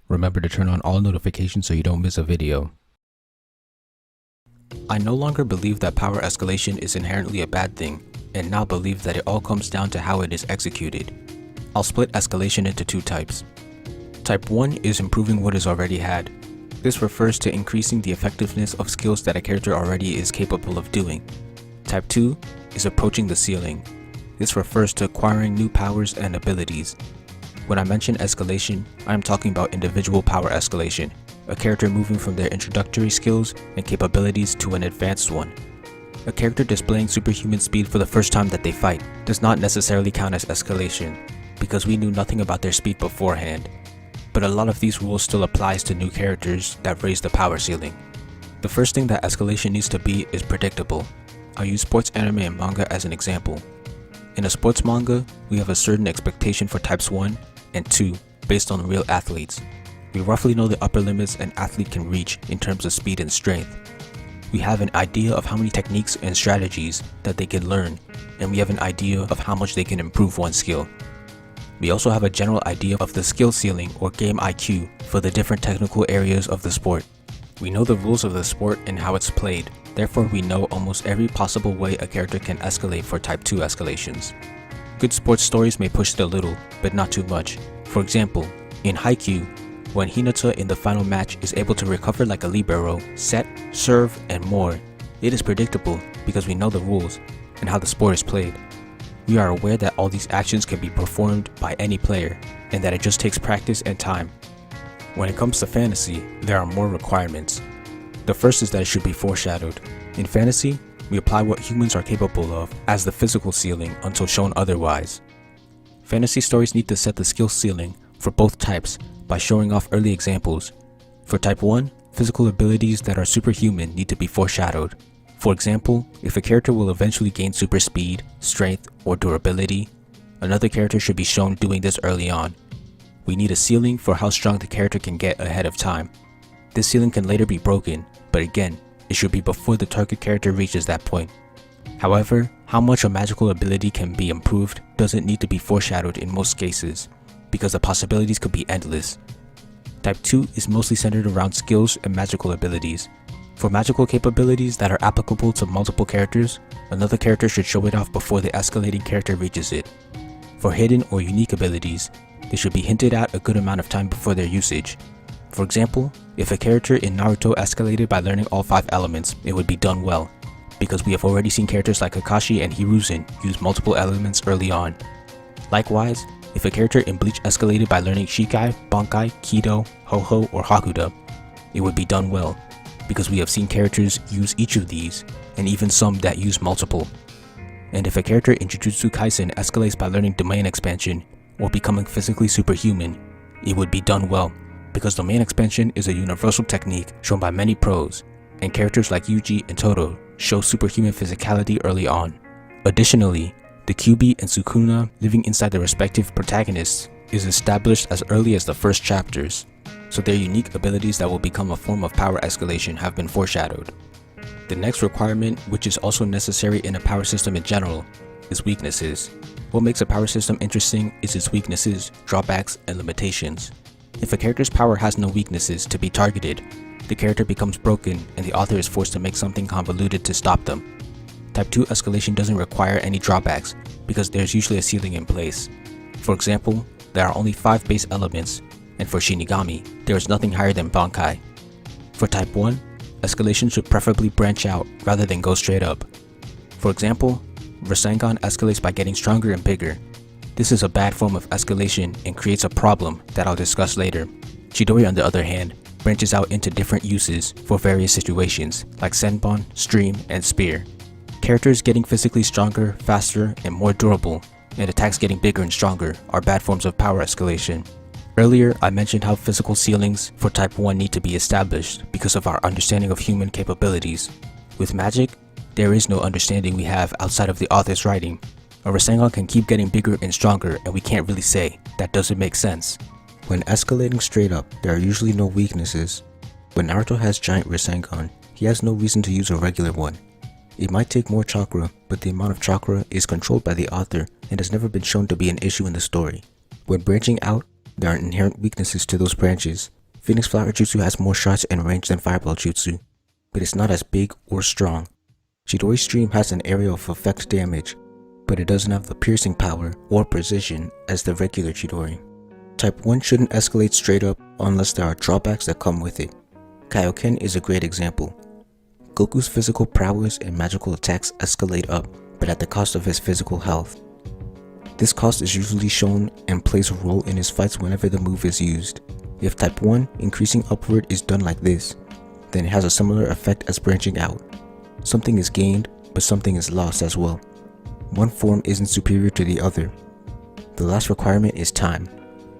Remember to turn on all notifications so you don't miss a video. I no longer believe that power escalation is inherently a bad thing, and now believe that it all comes down to how it is executed. I'll split escalation into two types. Type 1 is improving what is already had. This refers to increasing the effectiveness of skills that a character already is capable of doing. Type 2 is approaching the ceiling. This refers to acquiring new powers and abilities. When I mention escalation, I am talking about individual power escalation, a character moving from their introductory skills and capabilities to an advanced one. A character displaying superhuman speed for the first time that they fight does not necessarily count as escalation, because we knew nothing about their speed beforehand. But a lot of these rules still applies to new characters that raise the power ceiling. The first thing that escalation needs to be is predictable. I'll use sports anime and manga as an example. In a sports manga, we have a certain expectation for types 1 and 2 based on real athletes. We roughly know the upper limits an athlete can reach in terms of speed and strength. We have an idea of how many techniques and strategies that they can learn, and we have an idea of how much they can improve one skill. We also have a general idea of the skill ceiling or game IQ for the different technical areas of the sport. We know the rules of the sport and how it's played, therefore we know almost every possible way a character can escalate for type 2 escalations. Good sports stories may push it a little, but not too much. For example, in Haikyuu, when Hinata in the final match is able to recover like a libero, set, serve, and more, it is predictable because we know the rules and how the sport is played. We are aware that all these actions can be performed by any player and that it just takes practice and time. When it comes to fantasy, there are more requirements. The first is that it should be foreshadowed. In fantasy, we apply what humans are capable of as the physical ceiling until shown otherwise. Fantasy stories need to set the skill ceiling for both types by showing off early examples. For type 1, physical abilities that are superhuman need to be foreshadowed. For example, if a character will eventually gain super speed, strength, or durability, another character should be shown doing this early on. We need a ceiling for how strong the character can get ahead of time. This ceiling can later be broken, but again, it should be before the target character reaches that point. However, how much a magical ability can be improved doesn't need to be foreshadowed in most cases, because the possibilities could be endless. Type 2 is mostly centered around skills and magical abilities. For magical capabilities that are applicable to multiple characters, another character should show it off before the escalating character reaches it. For hidden or unique abilities, they should be hinted at a good amount of time before their usage. For example, if a character in Naruto escalated by learning all 5 elements, it would be done well, because we have already seen characters like Kakashi and Hiruzen use multiple elements early on. Likewise, if a character in Bleach escalated by learning Shikai, Bankai, Kido, Ho-Ho, or Hakuda, it would be done well, because we have seen characters use each of these, and even some that use multiple. And if a character in Jujutsu Kaisen escalates by learning domain expansion, or becoming physically superhuman, it would be done well, because domain expansion is a universal technique shown by many pros, and characters like Yuji and Todo show superhuman physicality early on. Additionally, the Kyuubi and Sukuna living inside their respective protagonists is established as early as the first chapters, so their unique abilities that will become a form of power escalation have been foreshadowed. The next requirement, which is also necessary in a power system in general, is weaknesses. What makes a power system interesting is its weaknesses, drawbacks, and limitations. If a character's power has no weaknesses to be targeted, the character becomes broken and the author is forced to make something convoluted to stop them. Type 2 escalation doesn't require any drawbacks because there's usually a ceiling in place. For example, there are only 5 base elements, and for Shinigami, there is nothing higher than Bankai. For type 1, escalation should preferably branch out rather than go straight up. For example, Rasengan escalates by getting stronger and bigger. This is a bad form of escalation and creates a problem that I'll discuss later. Chidori, on the other hand, branches out into different uses for various situations like Senbon, Stream, and Spear. Characters getting physically stronger, faster, and more durable, and attacks getting bigger and stronger are bad forms of power escalation. Earlier, I mentioned how physical ceilings for type 1 need to be established because of our understanding of human capabilities. With magic, there is no understanding we have outside of the author's writing. A Rasengan can keep getting bigger and stronger and we can't really say, that doesn't make sense. When escalating straight up, there are usually no weaknesses. When Naruto has giant Rasengan, he has no reason to use a regular one. It might take more chakra, but the amount of chakra is controlled by the author and has never been shown to be an issue in the story. When branching out, there are inherent weaknesses to those branches, Phoenix Flower Jutsu has more shots and range than Fireball Jutsu, but it's not as big or strong. Chidori's stream has an area of effect damage, but it doesn't have the piercing power or precision as the regular Chidori. Type 1 shouldn't escalate straight up unless there are drawbacks that come with it. Kaioken is a great example. Goku's physical prowess and magical attacks escalate up, but at the cost of his physical health. This cost is usually shown and plays a role in his fights whenever the move is used. If type 1 increasing upward is done like this, then it has a similar effect as branching out. Something is gained, but something is lost as well. One form isn't superior to the other. The last requirement is time.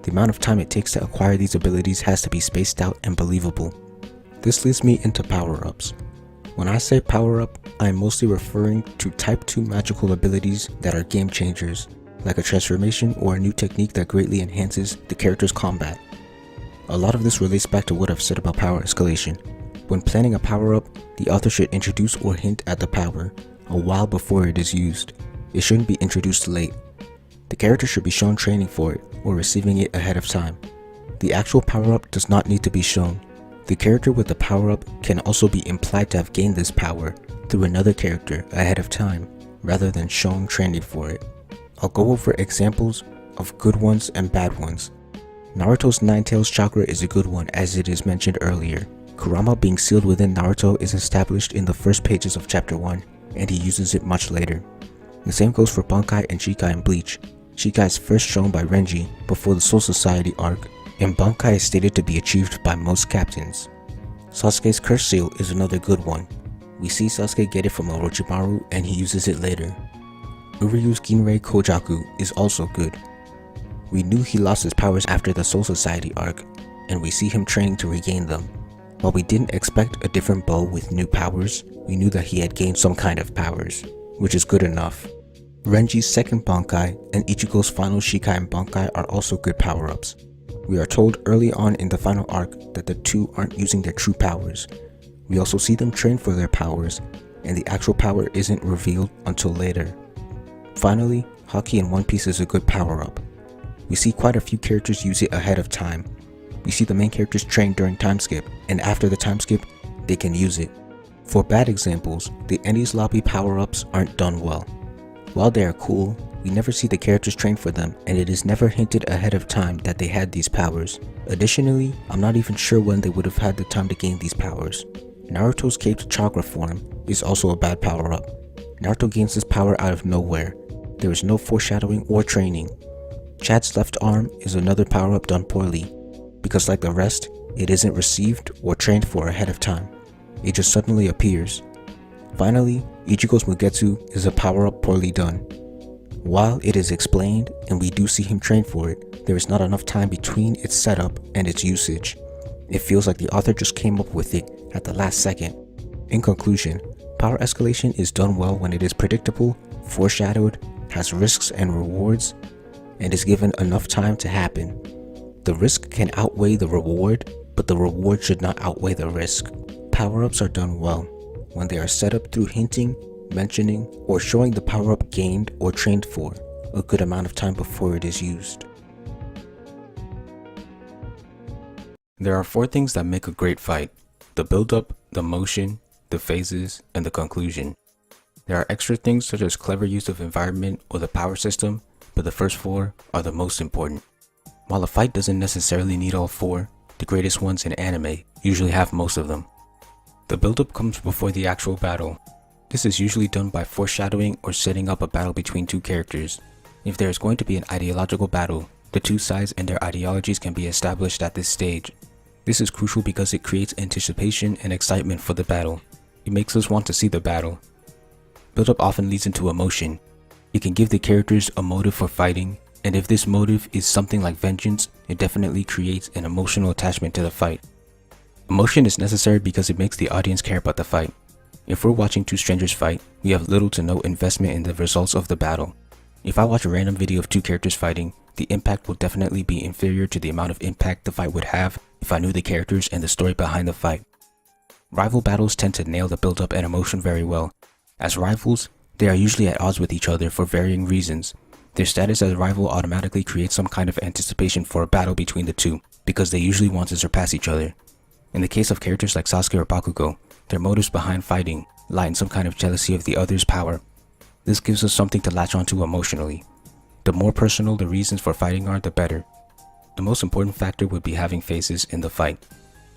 The amount of time it takes to acquire these abilities has to be spaced out and believable. This leads me into power-ups. When I say power-up, I am mostly referring to type 2 magical abilities that are game changers, like a transformation or a new technique that greatly enhances the character's combat. A lot of this relates back to what I've said about power escalation. When planning a power-up, the author should introduce or hint at the power a while before it is used. It shouldn't be introduced late. The character should be shown training for it or receiving it ahead of time. The actual power-up does not need to be shown. The character with the power-up can also be implied to have gained this power through another character ahead of time, rather than shown training for it. I'll go over examples of good ones and bad ones. Naruto's Nine Tails chakra is a good one, as it is mentioned earlier. Kurama being sealed within Naruto is established in the first pages of chapter 1, and he uses it much later. The same goes for Bankai and Shikai in Bleach. Shikai is first shown by Renji before the Soul Society arc, and Bankai is stated to be achieved by most captains. Sasuke's Curse Seal is another good one. We see Sasuke get it from Orochimaru and he uses it later. Uryu's Ginrei Kojaku is also good. We knew he lost his powers after the Soul Society arc, and we see him training to regain them. While we didn't expect a different bow with new powers, we knew that he had gained some kind of powers, which is good enough. Renji's second Bankai and Ichigo's final Shikai and Bankai are also good power-ups. We are told early on in the final arc that the two aren't using their true powers. We also see them train for their powers, and the actual power isn't revealed until later. Finally, Haki in One Piece is a good power-up. We see quite a few characters use it ahead of time. We see the main characters train during time skip, and after the time skip, they can use it. For bad examples, the Enies Lobby power-ups aren't done well. While they are cool, we never see the characters train for them, and it is never hinted ahead of time that they had these powers. Additionally, I'm not even sure when they would have had the time to gain these powers. Naruto's Caped Chakra form is also a bad power-up. Naruto gains this power out of nowhere. There is no foreshadowing or training. Chad's left arm is another power-up done poorly, because like the rest, it isn't received or trained for ahead of time. It just suddenly appears. Finally, Ichigo's Mugetsu is a power-up poorly done. While it is explained and we do see him train for it, there is not enough time between its setup and its usage. It feels like the author just came up with it at the last second. In conclusion, power escalation is done well when it is predictable, foreshadowed, has risks and rewards, and is given enough time to happen. The risk can outweigh the reward, but the reward should not outweigh the risk. Power-ups are done well when they are set up through hinting, mentioning, or showing the power-up gained or trained for a good amount of time before it is used. There are 4 things that make a great fight: the build-up, the motion, the phases, and the conclusion. There are extra things such as clever use of environment or the power system, but the first 4 are the most important. While a fight doesn't necessarily need all 4, the greatest ones in anime usually have most of them. The build-up comes before the actual battle. This is usually done by foreshadowing or setting up a battle between 2 characters. If there is going to be an ideological battle, the 2 sides and their ideologies can be established at this stage. This is crucial because it creates anticipation and excitement for the battle. It makes us want to see the battle. Build-up often leads into emotion. It can give the characters a motive for fighting, and if this motive is something like vengeance, it definitely creates an emotional attachment to the fight. Emotion is necessary because it makes the audience care about the fight. If we're watching 2 strangers fight, we have little to no investment in the results of the battle. If I watch a random video of 2 characters fighting, the impact will definitely be inferior to the amount of impact the fight would have if I knew the characters and the story behind the fight. Rival battles tend to nail the build-up and emotion very well. As rivals, they are usually at odds with each other for varying reasons. Their status as a rival automatically creates some kind of anticipation for a battle between the 2, because they usually want to surpass each other. In the case of characters like Sasuke or Bakugo, their motives behind fighting lie in some kind of jealousy of the other's power. This gives us something to latch onto emotionally. The more personal the reasons for fighting are, the better. The most important factor would be having phases in the fight.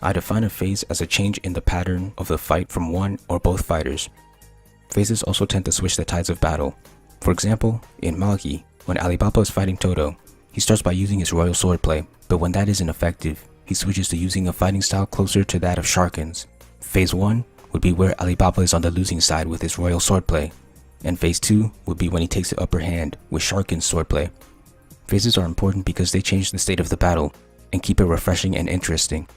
I define a phase as a change in the pattern of the fight from one or both fighters. Phases also tend to switch the tides of battle. For example, in Magi, when Alibaba is fighting Todo, he starts by using his royal swordplay, but when that isn't effective, he switches to using a fighting style closer to that of Sharken's. Phase 1 would be where Alibaba is on the losing side with his royal swordplay, and phase 2 would be when he takes the upper hand with Sharken's swordplay. Phases are important because they change the state of the battle and keep it refreshing and interesting.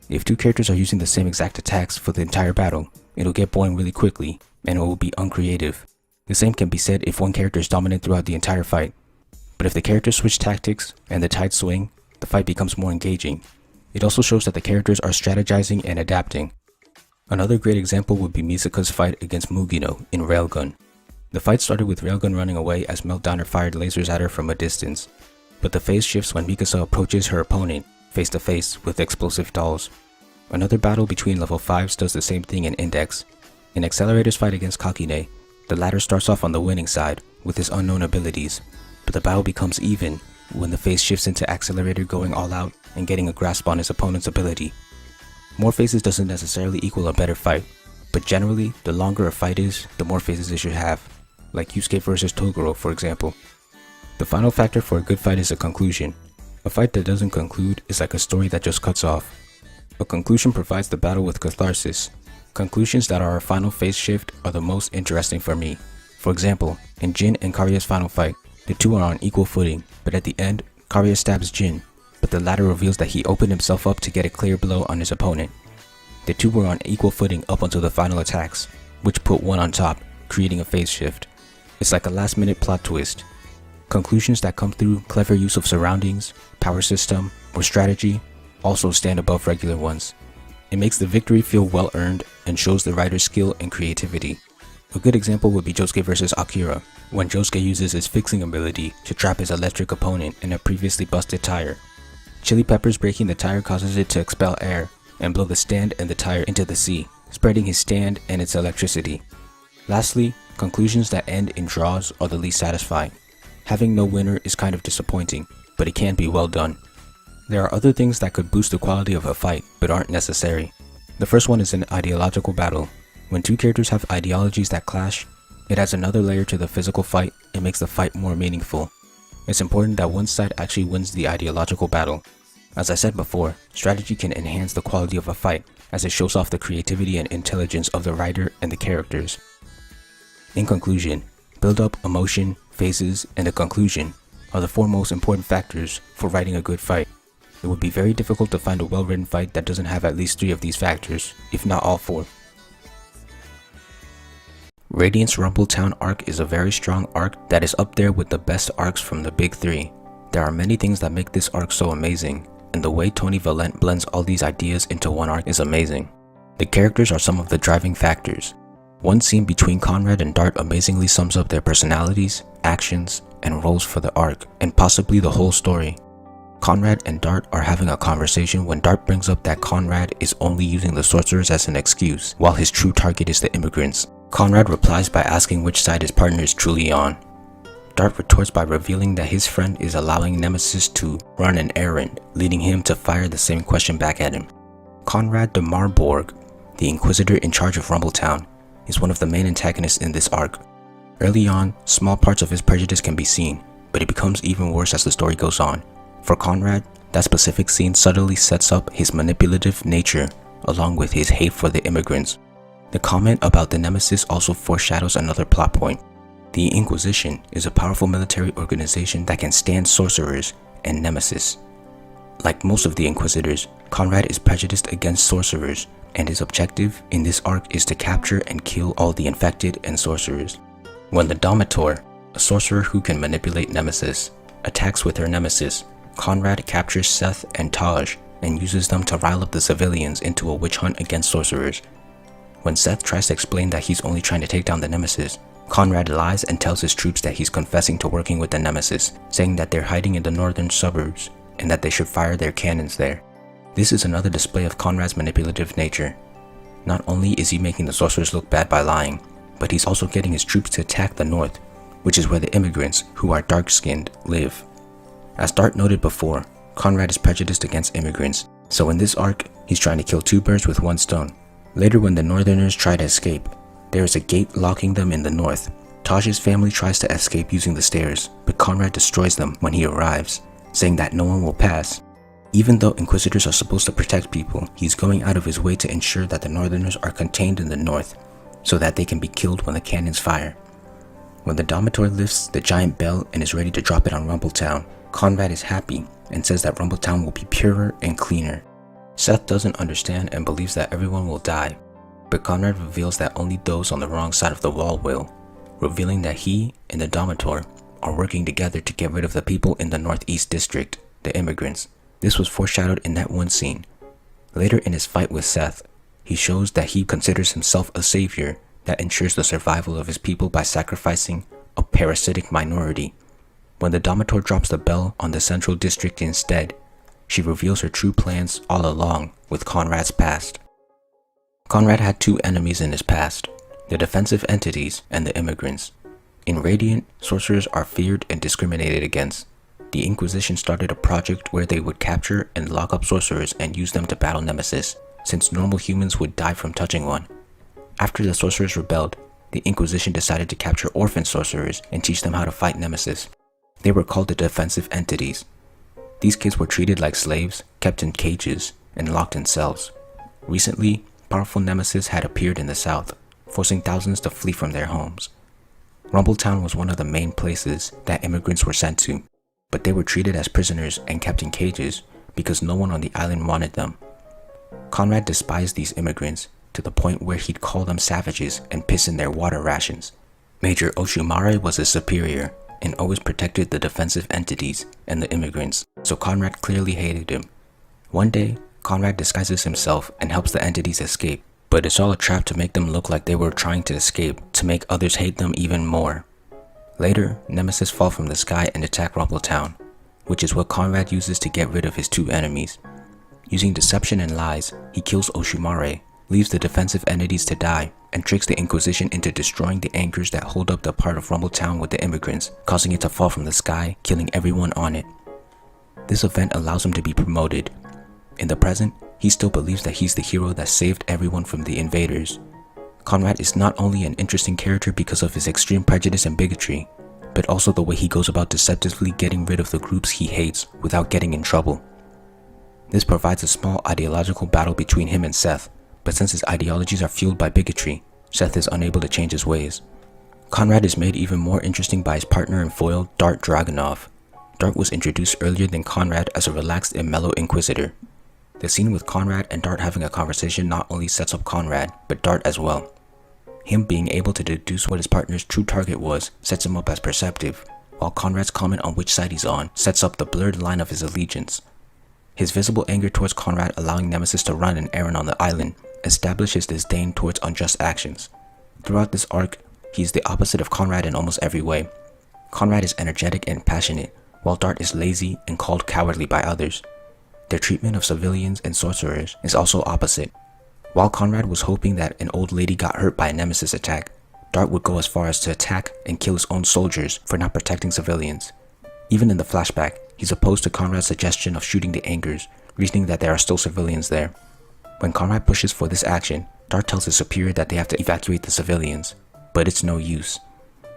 If two characters are using the same exact attacks for the entire battle, it'll get boring really quickly and it will be uncreative. The same can be said if one character is dominant throughout the entire fight. But if the characters switch tactics and the tides swing, the fight becomes more engaging. It also shows that the characters are strategizing and adapting. Another great example would be Misaka's fight against Mugino in Railgun. The fight started with Railgun running away as Meltdowner fired lasers at her from a distance, but the phase shifts when Mikasa approaches her opponent face to face with explosive dolls. Another battle between level 5s does the same thing in Index. In Accelerator's fight against Kakine, the latter starts off on the winning side with his unknown abilities, but the battle becomes even when the phase shifts into Accelerator going all out and getting a grasp on his opponent's ability. More phases doesn't necessarily equal a better fight, but generally, the longer a fight is, the more phases it should have, like Yusuke vs Toguro for example. The final factor for a good fight is a conclusion. A fight that doesn't conclude is like a story that just cuts off. A conclusion provides the battle with catharsis. Conclusions that are a final phase shift are the most interesting for me. For example, in Jin and Karya's final fight, the two are on equal footing, but at the end, Karya stabs Jin, but the latter reveals that he opened himself up to get a clear blow on his opponent. The two were on equal footing up until the final attacks, which put one on top, creating a phase shift. It's like a last-minute plot twist. Conclusions that come through clever use of surroundings, power system, or strategy also stand above regular ones. It makes the victory feel well-earned and shows the writer's skill and creativity. A good example would be Josuke vs Akira, when Josuke uses his fixing ability to trap his electric opponent in a previously busted tire. Chili peppers breaking the tire causes it to expel air and blow the stand and the tire into the sea, spreading his stand and its electricity. Lastly, conclusions that end in draws are the least satisfying. Having no winner is kind of disappointing, but it can be well done. There are other things that could boost the quality of a fight, but aren't necessary. The first one is an ideological battle. When two characters have ideologies that clash, it adds another layer to the physical fight and makes the fight more meaningful. It's important that one side actually wins the ideological battle. As I said before, strategy can enhance the quality of a fight, as it shows off the creativity and intelligence of the writer and the characters. In conclusion, build-up, emotion, phases, and a conclusion are the four most important factors for writing a good fight. It would be very difficult to find a well-written fight that doesn't have at least 3 of these factors, if not all 4. Radiant's Rumble Town arc is a very strong arc that is up there with the best arcs from the big 3. There are many things that make this arc so amazing, and the way Tony Valent blends all these ideas into one arc is amazing. The characters are some of the driving factors. One scene between Conrad and Dart amazingly sums up their personalities, actions, and roles for the arc, and possibly the whole story. Conrad and Dart are having a conversation when Dart brings up that Conrad is only using the sorcerers as an excuse, while his true target is the immigrants. Conrad replies by asking which side his partner is truly on. Dart retorts by revealing that his friend is allowing Nemesis to run an errand, leading him to fire the same question back at him. Conrad de Marborg, the Inquisitor in charge of Rumbletown, is one of the main antagonists in this arc. Early on, small parts of his prejudice can be seen, but it becomes even worse as the story goes on. For Conrad, that specific scene subtly sets up his manipulative nature, along with his hate for the immigrants. The comment about the Nemesis also foreshadows another plot point. The Inquisition is a powerful military organization that can stand sorcerers and Nemesis. Like most of the Inquisitors, Conrad is prejudiced against sorcerers, and his objective in this arc is to capture and kill all the infected and sorcerers. When the Domitor, a sorcerer who can manipulate Nemesis, attacks with her Nemesis, Conrad captures Seth and Taj and uses them to rile up the civilians into a witch hunt against sorcerers. When Seth tries to explain that he's only trying to take down the Nemesis, Conrad lies and tells his troops that he's confessing to working with the Nemesis, saying that they're hiding in the northern suburbs and that they should fire their cannons there. This is another display of Conrad's manipulative nature. Not only is he making the sorcerers look bad by lying, but he's also getting his troops to attack the north, which is where the immigrants, who are dark-skinned, live. As Dart noted before, Conrad is prejudiced against immigrants, so in this arc, he's trying to kill two birds with one stone. Later, when the northerners try to escape, there is a gate locking them in the north. Taj's family tries to escape using the stairs, but Conrad destroys them when he arrives, saying that no one will pass. Even though Inquisitors are supposed to protect people, he's going out of his way to ensure that the northerners are contained in the north, so that they can be killed when the cannons fire. When the Domitor lifts the giant bell and is ready to drop it on Rumbletown, Conrad is happy and says that Rumbletown will be purer and cleaner. Seth doesn't understand and believes that everyone will die, but Conrad reveals that only those on the wrong side of the wall will, revealing that he and the Domitor are working together to get rid of the people in the Northeast District, the immigrants. This was foreshadowed in that one scene. Later in his fight with Seth, he shows that he considers himself a savior that ensures the survival of his people by sacrificing a parasitic minority. When the Domitor drops the bell on the Central District instead, she reveals her true plans all along with Conrad's past. Conrad had two enemies in his past, the defensive entities and the immigrants. In Radiant, sorcerers are feared and discriminated against. The Inquisition started a project where they would capture and lock up sorcerers and use them to battle Nemesis, since normal humans would die from touching one. After the sorcerers rebelled, the Inquisition decided to capture orphan sorcerers and teach them how to fight Nemesis. They were called the defensive entities. These kids were treated like slaves, kept in cages, and locked in cells. Recently, powerful Nemesis had appeared in the south, forcing thousands to flee from their homes. Rumbletown was one of the main places that immigrants were sent to, but they were treated as prisoners and kept in cages because no one on the island wanted them. Conrad despised these immigrants to the point where he'd call them savages and piss in their water rations. Major Oshimare was his superior and always protected the defensive entities and the immigrants, so Conrad clearly hated him. One day, Conrad disguises himself and helps the entities escape, but it's all a trap to make them look like they were trying to escape, to make others hate them even more. Later, Nemesis fall from the sky and attack Rumbletown, which is what Conrad uses to get rid of his two enemies. Using deception and lies, he kills Oshimare, leaves the defensive entities to die, and tricks the Inquisition into destroying the anchors that hold up the part of Rumbletown with the immigrants, causing it to fall from the sky, killing everyone on it. This event allows him to be promoted. In the present, he still believes that he's the hero that saved everyone from the invaders. Conrad is not only an interesting character because of his extreme prejudice and bigotry, but also the way he goes about deceptively getting rid of the groups he hates without getting in trouble. This provides a small ideological battle between him and Seth, but since his ideologies are fueled by bigotry, Seth is unable to change his ways. Conrad is made even more interesting by his partner in foil, Dart Dragunov. Dart was introduced earlier than Conrad as a relaxed and mellow Inquisitor. The scene with Conrad and Dart having a conversation not only sets up Conrad, but Dart as well. Him being able to deduce what his partner's true target was sets him up as perceptive, while Conrad's comment on which side he's on sets up the blurred line of his allegiance. His visible anger towards Conrad allowing Nemesis to run an errand on the island establishes disdain towards unjust actions. Throughout this arc, he is the opposite of Conrad in almost every way. Conrad is energetic and passionate, while Dart is lazy and called cowardly by others. Their treatment of civilians and sorcerers is also opposite. While Conrad was hoping that an old lady got hurt by a Nemesis attack, Dart would go as far as to attack and kill his own soldiers for not protecting civilians. Even in the flashback, he's opposed to Conrad's suggestion of shooting the anchors, reasoning that there are still civilians there. When Conrad pushes for this action, Dart tells his superior that they have to evacuate the civilians, but it's no use.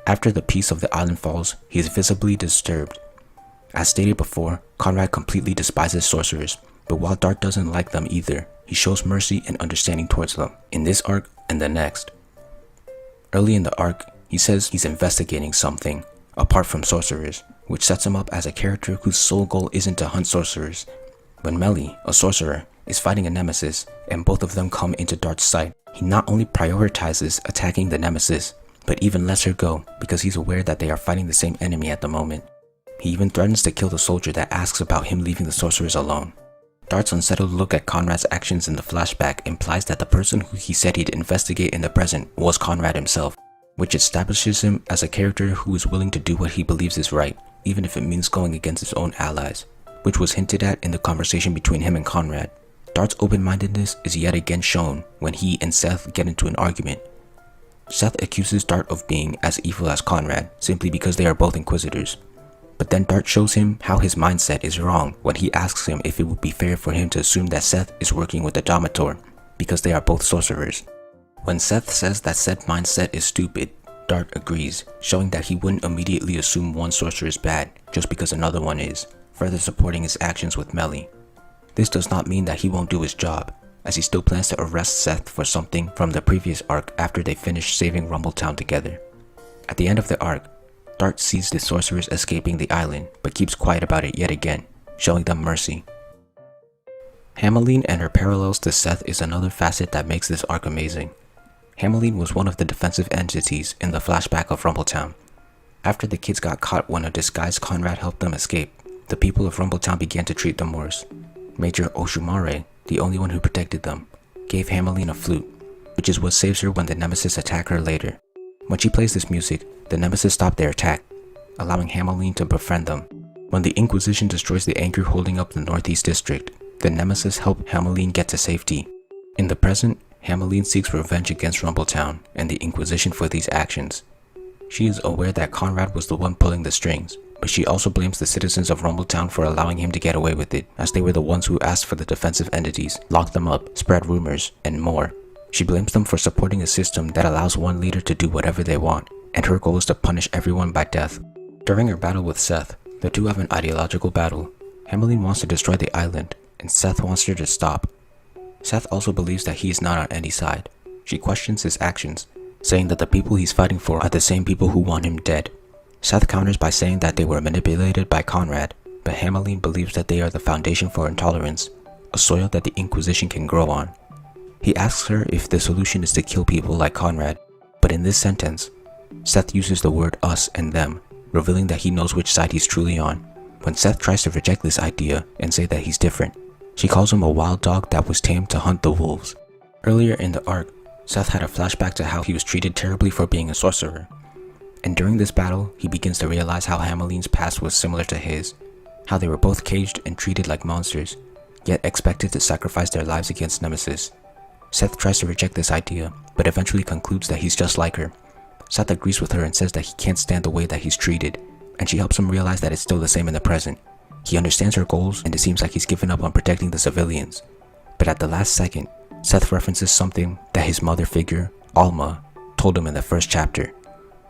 After the peace of the island falls, he is visibly disturbed. As stated before, Conrad completely despises sorcerers, but while Dart doesn't like them either, he shows mercy and understanding towards them, in this arc and the next. Early in the arc, he says he's investigating something, apart from sorcerers, which sets him up as a character whose sole goal isn't to hunt sorcerers. When Melly, a sorcerer, is fighting a nemesis, and both of them come into Dart's sight, he not only prioritizes attacking the nemesis, but even lets her go because he's aware that they are fighting the same enemy at the moment. He even threatens to kill the soldier that asks about him leaving the sorcerers alone. Dart's unsettled look at Conrad's actions in the flashback implies that the person who he said he'd investigate in the present was Conrad himself, which establishes him as a character who is willing to do what he believes is right, even if it means going against his own allies, which was hinted at in the conversation between him and Conrad. Dart's open-mindedness is yet again shown when he and Seth get into an argument. Seth accuses Dart of being as evil as Conrad simply because they are both inquisitors. But then Dart shows him how his mindset is wrong when he asks him if it would be fair for him to assume that Seth is working with the Dominator because they are both sorcerers. When Seth says that said mindset is stupid, Dart agrees, showing that he wouldn't immediately assume one sorcerer is bad just because another one is, further supporting his actions with Melly. This does not mean that he won't do his job, as he still plans to arrest Seth for something from the previous arc after they finish saving Rumbletown together. At the end of the arc, Dart sees the sorcerers escaping the island but keeps quiet about it yet again, showing them mercy. Hameline and her parallels to Seth is another facet that makes this arc amazing. Hameline was one of the defensive entities in the flashback of Rumbletown. After the kids got caught when a disguised Conrad helped them escape, the people of Rumbletown began to treat them worse. Major Oshumare, the only one who protected them, gave Hameline a flute, which is what saves her when the Nemesis attack her later. When she plays this music, the Nemesis stop their attack, allowing Hameline to befriend them. When the Inquisition destroys the anchor holding up the Northeast District, the Nemesis help Hameline get to safety. In the present, Hameline seeks revenge against Rumbletown and the Inquisition for these actions. She is aware that Conrad was the one pulling the strings, but she also blames the citizens of Rumbletown for allowing him to get away with it, as they were the ones who asked for the defensive entities, locked them up, spread rumors, and more. She blames them for supporting a system that allows one leader to do whatever they want, and her goal is to punish everyone by death. During her battle with Seth, the two have an ideological battle. Hameline wants to destroy the island, and Seth wants her to stop. Seth also believes that he is not on any side. She questions his actions, saying that the people he's fighting for are the same people who want him dead. Seth counters by saying that they were manipulated by Conrad, but Hameline believes that they are the foundation for intolerance, a soil that the Inquisition can grow on. He asks her if the solution is to kill people like Conrad, but in this sentence, Seth uses the word us and them, revealing that he knows which side he's truly on. When Seth tries to reject this idea and say that he's different, she calls him a wild dog that was tamed to hunt the wolves. Earlier in the arc, Seth had a flashback to how he was treated terribly for being a sorcerer. And during this battle, he begins to realize how Hameline's past was similar to his, how they were both caged and treated like monsters, yet expected to sacrifice their lives against Nemesis. Seth tries to reject this idea, but eventually concludes that he's just like her. Seth agrees with her and says that he can't stand the way that he's treated, and she helps him realize that it's still the same in the present. He understands her goals, and it seems like he's given up on protecting the civilians. But at the last second, Seth references something that his mother figure, Alma, told him in the first chapter.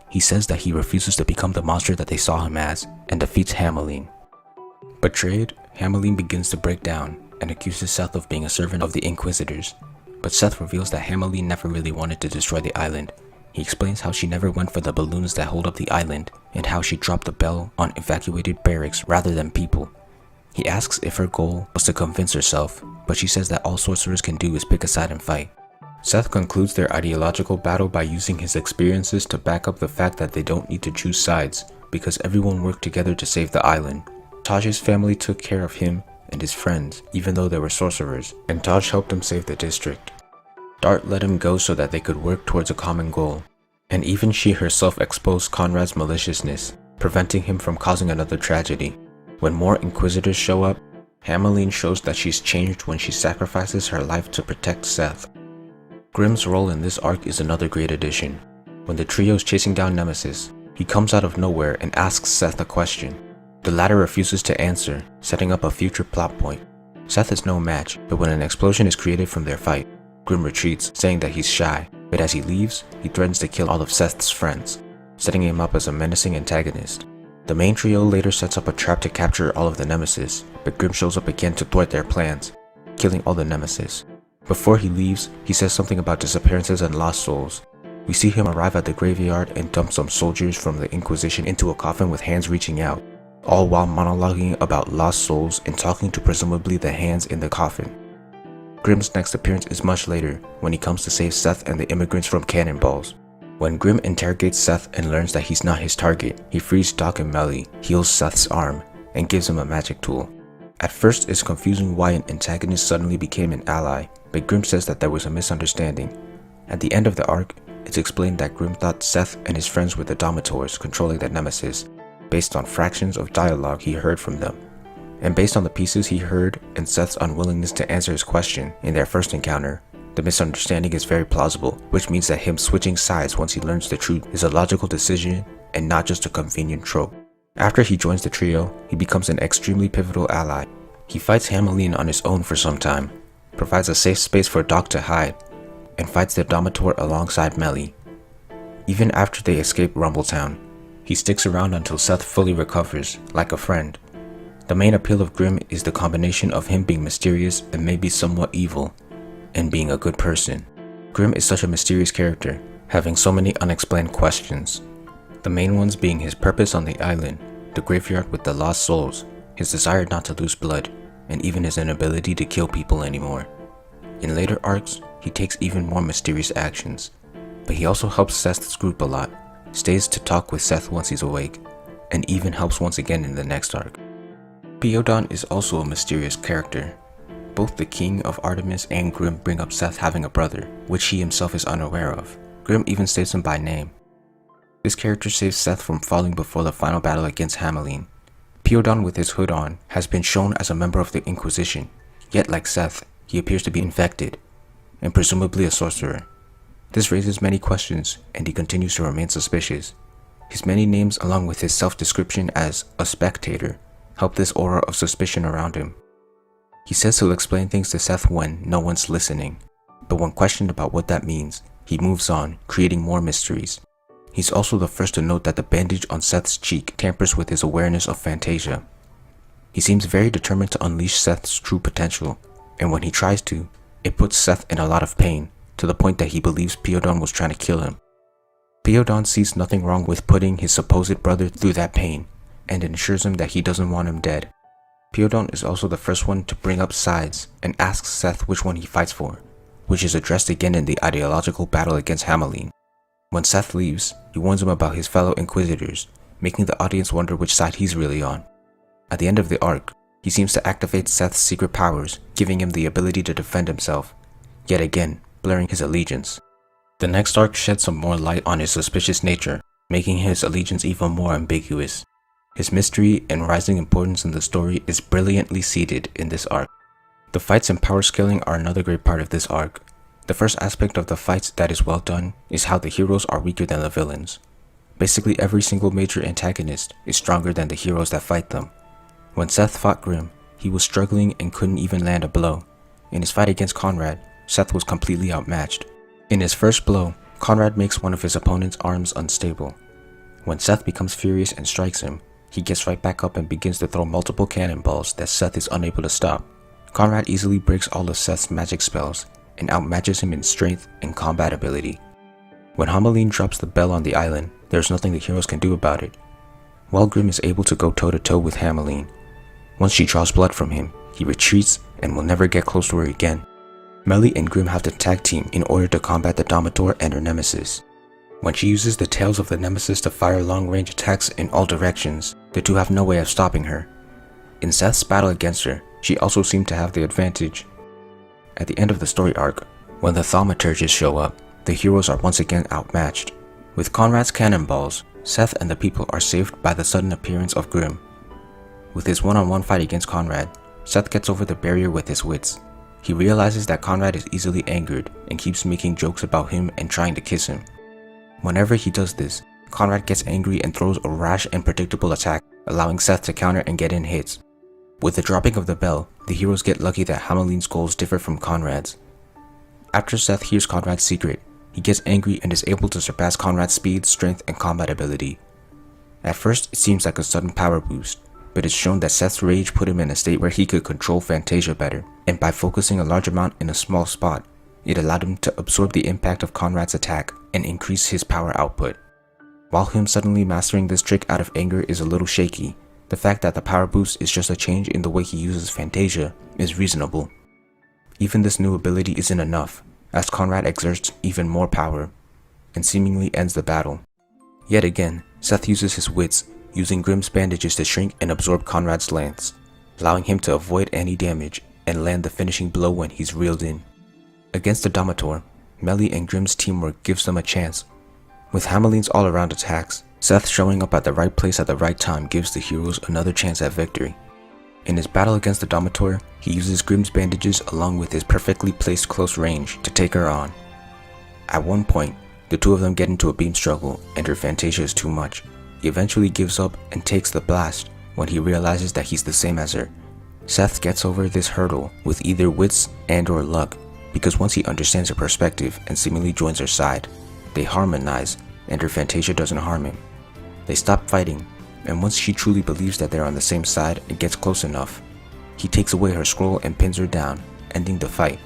He says that he refuses to become the monster that they saw him as, and defeats Hameline. Betrayed, Hameline begins to break down, and accuses Seth of being a servant of the Inquisitors. But Seth reveals that Hameline never really wanted to destroy the island. He explains how she never went for the balloons that hold up the island, and how she dropped the bell on evacuated barracks rather than people. He asks if her goal was to convince herself, but she says that all sorcerers can do is pick a side and fight. Seth concludes their ideological battle by using his experiences to back up the fact that they don't need to choose sides, because everyone worked together to save the island. Taj's family took care of him and his friends, even though they were sorcerers, and Taj helped them save the district. Dart let him go so that they could work towards a common goal, and even she herself exposed Conrad's maliciousness, preventing him from causing another tragedy. When more Inquisitors show up, Hameline shows that she's changed when she sacrifices her life to protect Seth. Grimm's role in this arc is another great addition. When the trio is chasing down Nemesis, he comes out of nowhere and asks Seth a question. The latter refuses to answer, setting up a future plot point. Seth is no match, but when an explosion is created from their fight, Grimm retreats, saying that he's shy, but as he leaves, he threatens to kill all of Seth's friends, setting him up as a menacing antagonist. The main trio later sets up a trap to capture all of the Nemesis, but Grimm shows up again to thwart their plans, killing all the Nemesis. Before he leaves, he says something about disappearances and lost souls. We see him arrive at the graveyard and dump some soldiers from the Inquisition into a coffin with hands reaching out, all while monologuing about lost souls and talking to presumably the hands in the coffin. Grimm's next appearance is much later, when he comes to save Seth and the immigrants from cannonballs. When Grimm interrogates Seth and learns that he's not his target, he frees Doc and Melly, heals Seth's arm, and gives him a magic tool. At first, it's confusing why an antagonist suddenly became an ally, but Grimm says that there was a misunderstanding. At the end of the arc, it's explained that Grimm thought Seth and his friends were the Dominators controlling the Nemesis, based on fractions of dialogue he heard from them. and based on the pieces he heard and Seth's unwillingness to answer his question in their first encounter, the misunderstanding is very plausible, which means that him switching sides once he learns the truth is a logical decision and not just a convenient trope. After he joins the trio, he becomes an extremely pivotal ally. He fights Hamelin on his own for some time, provides a safe space for Doc to hide, and fights the Dominator alongside Melly. Even after they escape Rumbletown, he sticks around until Seth fully recovers, like a friend. The main appeal of Grimm is the combination of him being mysterious and maybe somewhat evil, and being a good person. Grimm is such a mysterious character, having so many unexplained questions. The main ones being his purpose on the island, the graveyard with the lost souls, his desire not to lose blood, and even his inability to kill people anymore. In later arcs, he takes even more mysterious actions, but he also helps Seth's group a lot, stays to talk with Seth once he's awake, and even helps once again in the next arc. Pyodon is also a mysterious character. Both the King of Artemis and Grimm bring up Seth having a brother, which he himself is unaware of. Grimm even states him by name. This character saves Seth from falling before the final battle against Hamelin. Pyodon with his hood on has been shown as a member of the Inquisition, yet like Seth, he appears to be infected, and presumably a sorcerer. This raises many questions, and he continues to remain suspicious. His many names along with his self-description as a spectator help this aura of suspicion around him. He says he'll explain things to Seth when no one's listening, but when questioned about what that means, he moves on, creating more mysteries. He's also the first to note that the bandage on Seth's cheek tampers with his awareness of Fantasia. He seems very determined to unleash Seth's true potential, and when he tries to, it puts Seth in a lot of pain, to the point that he believes Pyodon was trying to kill him. Pyodon sees nothing wrong with putting his supposed brother through that pain, and ensures him that he doesn't want him dead. Pyodon is also the first one to bring up sides and asks Seth which one he fights for, which is addressed again in the ideological battle against Hamelin. When Seth leaves, he warns him about his fellow Inquisitors, making the audience wonder which side he's really on. At the end of the arc, he seems to activate Seth's secret powers, giving him the ability to defend himself, yet again blurring his allegiance. The next arc sheds some more light on his suspicious nature, making his allegiance even more ambiguous. His mystery and rising importance in the story is brilliantly seated in this arc. The fights and power scaling are another great part of this arc. The first aspect of the fights that is well done is how the heroes are weaker than the villains. Basically every single major antagonist is stronger than the heroes that fight them. When Seth fought Grimm, he was struggling and couldn't even land a blow. In his fight against Conrad, Seth was completely outmatched. In his first blow, Conrad makes one of his opponent's arms unstable. When Seth becomes furious and strikes him, he gets right back up and begins to throw multiple cannonballs that Seth is unable to stop. Conrad easily breaks all of Seth's magic spells and outmatches him in strength and combat ability. When Hamelin drops the bell on the island, there's nothing the heroes can do about it. While Grimm is able to go toe-to-toe with Hamelin, once she draws blood from him, he retreats and will never get close to her again. Melly and Grimm have to tag team in order to combat the Dominator and her nemesis. When she uses the tails of the nemesis to fire long-range attacks in all directions, the two have no way of stopping her. In Seth's battle against her, she also seemed to have the advantage. At the end of the story arc, when the thaumaturges show up, the heroes are once again outmatched. With Conrad's cannonballs, Seth and the people are saved by the sudden appearance of Grimm. With his one-on-one fight against Conrad, Seth gets over the barrier with his wits. He realizes that Conrad is easily angered and keeps making jokes about him and trying to kiss him. Whenever he does this, Conrad gets angry and throws a rash and predictable attack, allowing Seth to counter and get in hits. With the dropping of the bell, the heroes get lucky that Hamelin's goals differ from Conrad's. After Seth hears Conrad's secret, he gets angry and is able to surpass Conrad's speed, strength, and combat ability. At first, it seems like a sudden power boost, but it's shown that Seth's rage put him in a state where he could control Fantasia better, and by focusing a large amount in a small spot, it allowed him to absorb the impact of Conrad's attack and increase his power output. While him suddenly mastering this trick out of anger is a little shaky, the fact that the power boost is just a change in the way he uses Fantasia is reasonable. Even this new ability isn't enough, as Conrad exerts even more power, and seemingly ends the battle. Yet again, Seth uses his wits, using Grimm's bandages to shrink and absorb Conrad's lance, allowing him to avoid any damage and land the finishing blow when he's reeled in. Against the Dominator, Melly and Grimm's teamwork gives them a chance. With Hamelin's all-around attacks, Seth showing up at the right place at the right time gives the heroes another chance at victory. In his battle against the Dominator, he uses Grimm's bandages along with his perfectly placed close range to take her on. At one point, the two of them get into a beam struggle and her Fantasia is too much. He eventually gives up and takes the blast when he realizes that he's the same as her. Seth gets over this hurdle with either wits and/or luck, because once he understands her perspective and seemingly joins her side, they harmonize and her Fantasia doesn't harm him. They stop fighting, and once she truly believes that they're on the same side and gets close enough, he takes away her scroll and pins her down, ending the fight.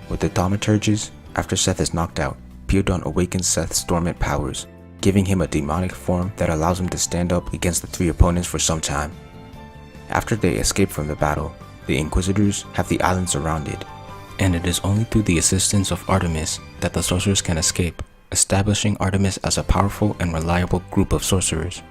With the thaumaturges, after Seth is knocked out, Piodon awakens Seth's dormant powers, giving him a demonic form that allows him to stand up against the three opponents for some time. After they escape from the battle, the Inquisitors have the island surrounded, and it is only through the assistance of Artemis that the sorcerers can escape, establishing Artemis as a powerful and reliable group of sorcerers.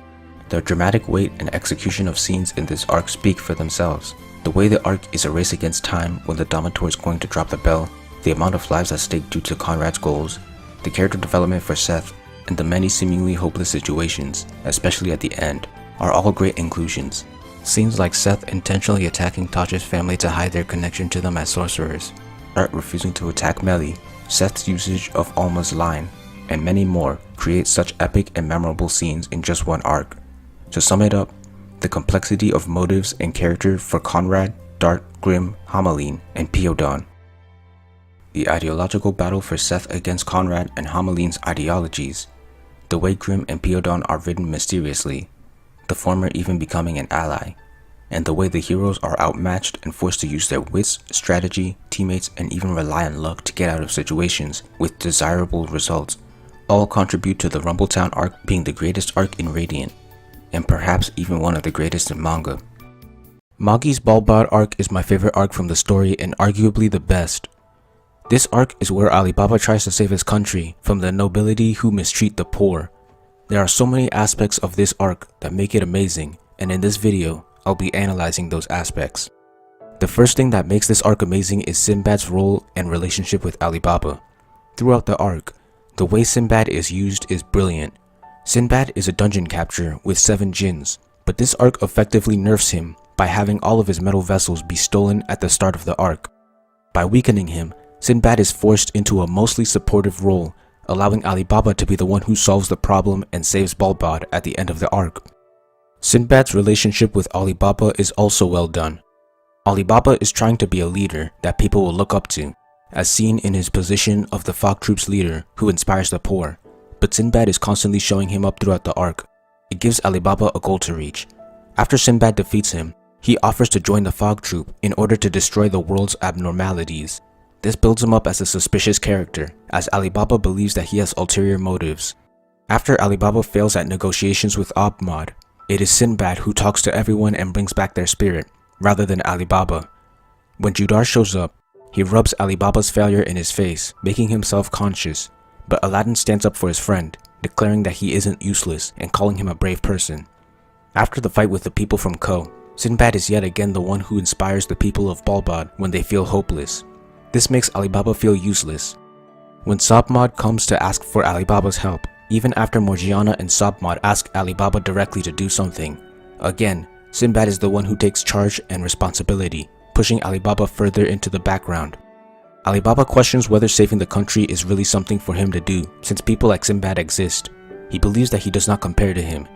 The dramatic weight and execution of scenes in this arc speak for themselves. The way the arc is a race against time when the Dominator is going to drop the bell, the amount of lives at stake due to Conrad's goals, the character development for Seth, and the many seemingly hopeless situations, especially at the end, are all great inclusions. Scenes like Seth intentionally attacking Tasha's family to hide their connection to them as sorcerers, Art refusing to attack Melly, Seth's usage of Alma's line, and many more create such epic and memorable scenes in just one arc. To sum it up, the complexity of motives and character for Conrad, Dart, Grimm, Hamelin, and Piodon. The ideological battle for Seth against Conrad and Hamelin's ideologies. The way Grimm and Piodon are written mysteriously, the former even becoming an ally. And the way the heroes are outmatched and forced to use their wits, strategy, teammates, and even rely on luck to get out of situations with desirable results, all contribute to the Rumbletown arc being the greatest arc in Radiant, and perhaps even one of the greatest in manga. Magi's Balbadd arc is my favorite arc from the story and arguably the best. This arc is where Alibaba tries to save his country from the nobility who mistreat the poor. There are so many aspects of this arc that make it amazing, and in this video, I'll be analyzing those aspects. The first thing that makes this arc amazing is Sinbad's role and relationship with Alibaba. Throughout the arc, the way Sinbad is used is brilliant. Sinbad is a dungeon capture with 7 djinns, but this arc effectively nerfs him by having all of his metal vessels be stolen at the start of the arc. By weakening him, Sinbad is forced into a mostly supportive role, allowing Alibaba to be the one who solves the problem and saves Balbadd at the end of the arc. Sinbad's relationship with Alibaba is also well done. Alibaba is trying to be a leader that people will look up to, as seen in his position of the Fog Troop's leader who inspires the poor, but Sinbad is constantly showing him up throughout the arc. It gives Alibaba a goal to reach. After Sinbad defeats him, he offers to join the Fog Troop in order to destroy the world's abnormalities. This builds him up as a suspicious character, as Alibaba believes that he has ulterior motives. After Alibaba fails at negotiations with Ahmad, it is Sinbad who talks to everyone and brings back their spirit, rather than Alibaba. When Judar shows up, he rubs Alibaba's failure in his face, making him self-conscious, but Aladdin stands up for his friend, declaring that he isn't useless and calling him a brave person. After the fight with the people from Ko, Sinbad is yet again the one who inspires the people of Balbadd when they feel hopeless. This makes Alibaba feel useless. When Sabmad comes to ask for Alibaba's help, even after Morgiana and Sabmad ask Alibaba directly to do something, again, Sinbad is the one who takes charge and responsibility, pushing Alibaba further into the background. Alibaba questions whether saving the country is really something for him to do, since people like Sinbad exist. He believes that he does not compare to him.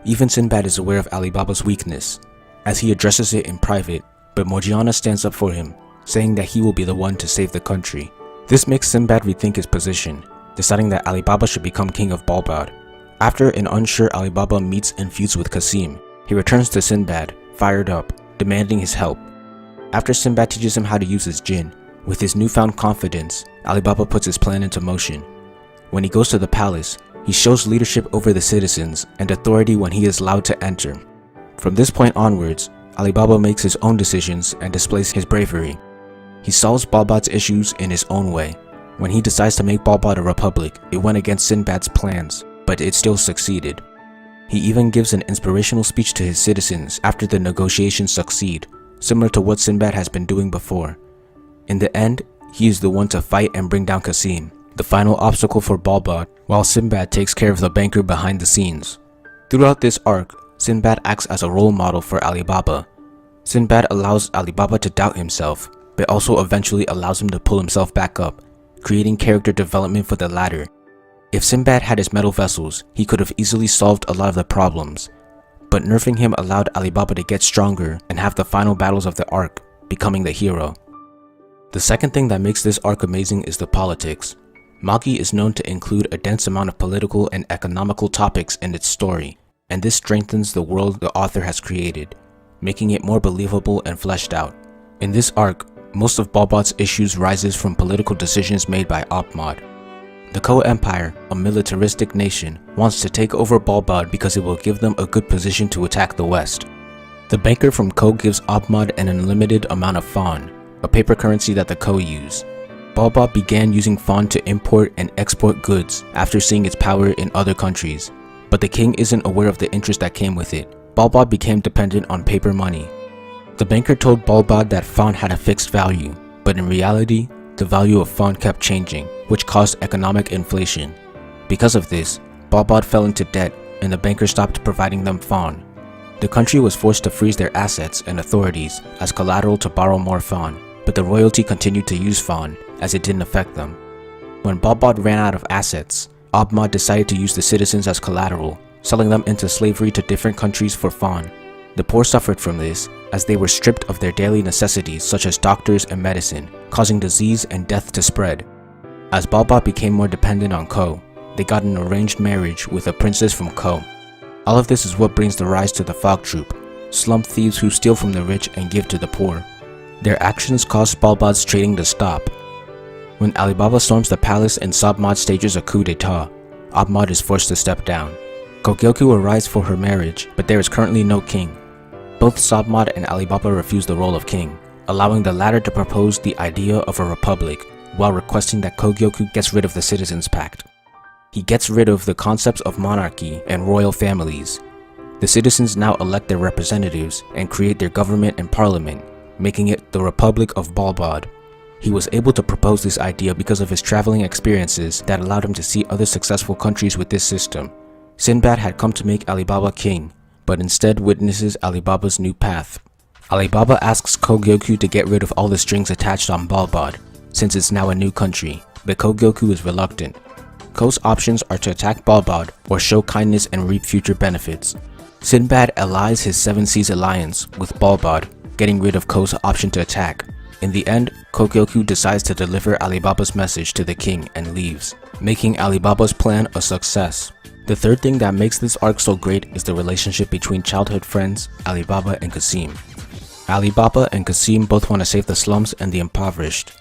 Even Sinbad is aware of Alibaba's weakness, as he addresses it in private, but Morgiana stands up for him, saying that he will be the one to save the country. This makes Sinbad rethink his position, deciding that Alibaba should become king of Balbadd. After an unsure Alibaba meets and feuds with Qasim, he returns to Sinbad, fired up, demanding his help. After Sinbad teaches him how to use his djinn, with his newfound confidence, Alibaba puts his plan into motion. When he goes to the palace, he shows leadership over the citizens and authority when he is allowed to enter. From this point onwards, Alibaba makes his own decisions and displays his bravery. He solves Balbadd's issues in his own way. When he decides to make Balbadd a republic, it went against Sinbad's plans, but it still succeeded. He even gives an inspirational speech to his citizens after the negotiations succeed, similar to what Sinbad has been doing before. In the end, he is the one to fight and bring down Qasim, the final obstacle for Balbadd, while Sinbad takes care of the banker behind the scenes. Throughout this arc, Sinbad acts as a role model for Alibaba. Sinbad allows Alibaba to doubt himself, but also eventually allows him to pull himself back up, creating character development for the latter. If Sinbad had his metal vessels, he could have easily solved a lot of the problems, but nerfing him allowed Alibaba to get stronger and have the final battles of the arc, becoming the hero. The second thing that makes this arc amazing is the politics. Magi is known to include a dense amount of political and economical topics in its story, and this strengthens the world the author has created, making it more believable and fleshed out. In this arc, most of Balbadd's issues rises from political decisions made by Abmod. The Ko Empire, a militaristic nation, wants to take over Balbadd because it will give them a good position to attack the West. The banker from Ko gives Abmod an unlimited amount of fawn, a paper currency that the Ko use. Balbadd began using fawn to import and export goods after seeing its power in other countries, but the king isn't aware of the interest that came with it. Balbadd became dependent on paper money. The banker told Balbadd that fawn had a fixed value, but in reality, the value of fawn kept changing, which caused economic inflation. Because of this, Balbadd fell into debt and the banker stopped providing them fawn. The country was forced to freeze their assets and authorities as collateral to borrow more fawn, but the royalty continued to use fawn as it didn't affect them. When Balbadd ran out of assets, Abmod decided to use the citizens as collateral, selling them into slavery to different countries for fawn. The poor suffered from this as they were stripped of their daily necessities such as doctors and medicine, causing disease and death to spread. As Balbadd became more dependent on Ko, they got an arranged marriage with a princess from Ko. All of this is what brings the rise to the Fog Troop, slum thieves who steal from the rich and give to the poor. Their actions caused Balbadd's trading to stop. When Alibaba storms the palace and Sabmod stages a coup d'etat, Abmod is forced to step down. Kogyoku arrives for her marriage, but there is currently no king. Both Sabmod and Alibaba refuse the role of king, allowing the latter to propose the idea of a republic, while requesting that Kogyoku gets rid of the Citizens Pact. He gets rid of the concepts of monarchy and royal families. The citizens now elect their representatives and create their government and parliament, making it the Republic of Balbadd. He was able to propose this idea because of his traveling experiences that allowed him to see other successful countries with this system. Sinbad had come to make Alibaba king, but instead witnesses Alibaba's new path. Alibaba asks Kogyoku to get rid of all the strings attached on Balbadd, since it's now a new country, but Kogyoku is reluctant. Ko's options are to attack Balbadd or show kindness and reap future benefits. Sinbad allies his Seven Seas alliance with Balbadd, getting rid of Ko's option to attack. In the end, Kogyoku decides to deliver Alibaba's message to the king and leaves, making Alibaba's plan a success. The third thing that makes this arc so great is the relationship between childhood friends Alibaba and Kasim. Alibaba and Kasim both want to save the slums and the impoverished.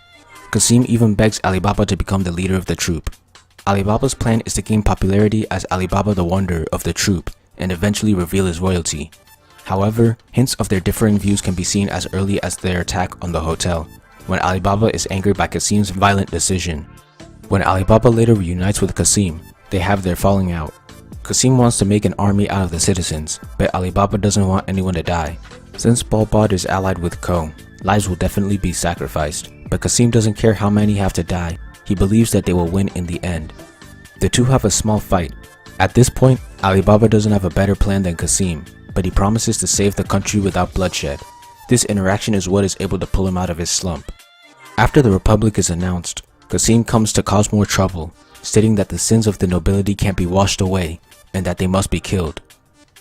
Kasim even begs Alibaba to become the leader of the troop. Alibaba's plan is to gain popularity as Alibaba the Wonder of the troop and eventually reveal his royalty. However, hints of their differing views can be seen as early as their attack on the hotel, when Alibaba is angered by Kasim's violent decision. When Alibaba later reunites with Kasim, they have their falling out. Kasim wants to make an army out of the citizens, but Alibaba doesn't want anyone to die. Since Balbadd is allied with Ko, lives will definitely be sacrificed, but Kasim doesn't care how many have to die. He believes that they will win in the end. The two have a small fight. At this point, Alibaba doesn't have a better plan than Kasim, but he promises to save the country without bloodshed. This interaction is what is able to pull him out of his slump. After the Republic is announced, Kasim comes to cause more trouble, stating that the sins of the nobility can't be washed away and that they must be killed.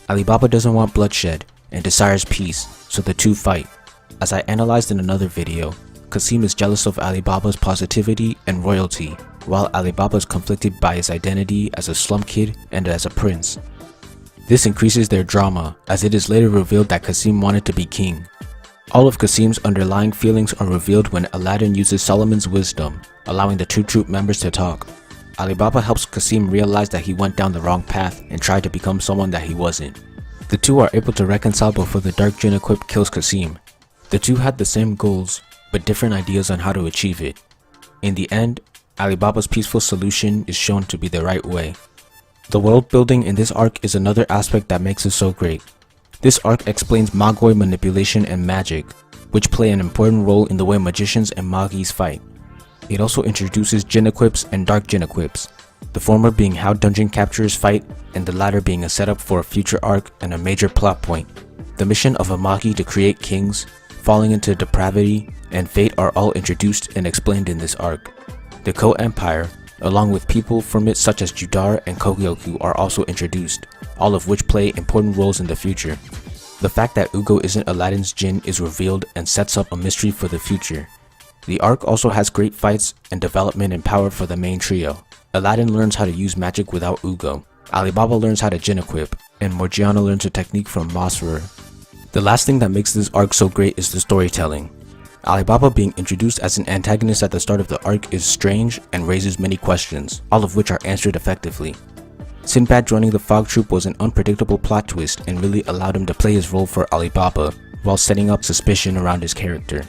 Alibaba doesn't want bloodshed and desires peace, so the two fight. As I analyzed in another video, Kasim is jealous of Alibaba's positivity and royalty, while Alibaba is conflicted by his identity as a slum kid and as a prince. This increases their drama, as it is later revealed that Kasim wanted to be king. All of Kasim's underlying feelings are revealed when Aladdin uses Solomon's wisdom, allowing the two troop members to talk. Alibaba helps Kasim realize that he went down the wrong path and tried to become someone that he wasn't. The two are able to reconcile before the Dark Jinn equip kills Kasim. The two had the same goals, but different ideas on how to achieve it. In the end, Alibaba's peaceful solution is shown to be the right way. The world building in this arc is another aspect that makes it so great. This arc explains Magoi manipulation and magic, which play an important role in the way magicians and magis fight. It also introduces Jinn equips and Dark Jinn equips, the former being how dungeon capturers fight and the latter being a setup for a future arc and a major plot point. The mission of a magi to create kings, falling into depravity, and fate are all introduced and explained in this arc. The Ko Empire, along with people from it such as Judar and Kogyoku, are also introduced, all of which play important roles in the future. The fact that Ugo isn't Aladdin's djinn is revealed and sets up a mystery for the future. The arc also has great fights and development and power for the main trio. Aladdin learns how to use magic without Ugo, Alibaba learns how to djinn equip, and Morgiana learns a technique from Masrur. The last thing that makes this arc so great is the storytelling. Alibaba being introduced as an antagonist at the start of the arc is strange and raises many questions, all of which are answered effectively. Sinbad joining the Fog Troop was an unpredictable plot twist and really allowed him to play his role for Alibaba, while setting up suspicion around his character.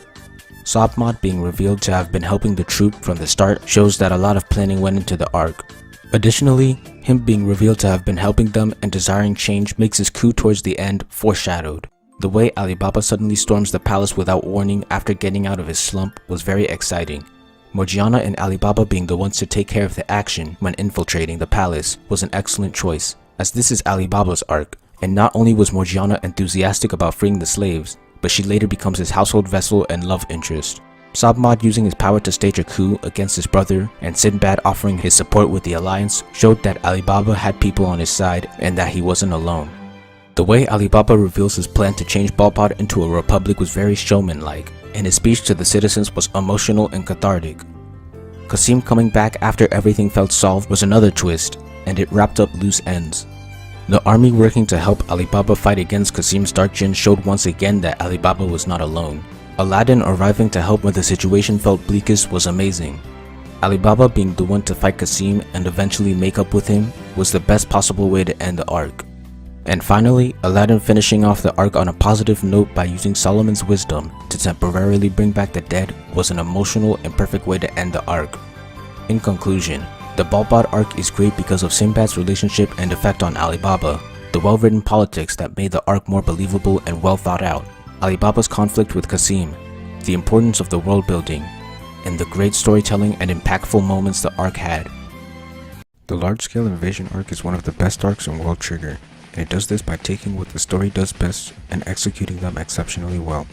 Sobmod being revealed to have been helping the troop from the start shows that a lot of planning went into the arc. Additionally, him being revealed to have been helping them and desiring change makes his coup towards the end foreshadowed. The way Alibaba suddenly storms the palace without warning after getting out of his slump was very exciting. Morgiana and Alibaba being the ones to take care of the action when infiltrating the palace was an excellent choice, as this is Alibaba's arc, and not only was Morgiana enthusiastic about freeing the slaves, but she later becomes his household vessel and love interest. Sobmod using his power to stage a coup against his brother, and Sinbad offering his support with the alliance showed that Alibaba had people on his side and that he wasn't alone. The way Alibaba reveals his plan to change Balbadd into a republic was very showman-like, and his speech to the citizens was emotional and cathartic. Qasim coming back after everything felt solved was another twist, and it wrapped up loose ends. The army working to help Alibaba fight against Qasim's dark djinn showed once again that Alibaba was not alone. Aladdin arriving to help when the situation felt bleakest was amazing. Alibaba being the one to fight Qasim and eventually make up with him was the best possible way to end the arc. And finally, Aladdin finishing off the arc on a positive note by using Solomon's wisdom to temporarily bring back the dead was an emotional and perfect way to end the arc. In conclusion, the Balbadd arc is great because of Sinbad's relationship and effect on Alibaba, the well-written politics that made the arc more believable and well thought out, Alibaba's conflict with Qasim, the importance of the world building, and the great storytelling and impactful moments the arc had. The large-scale invasion arc is one of the best arcs in World Trigger, and it does this by taking what the story does best and executing them exceptionally well.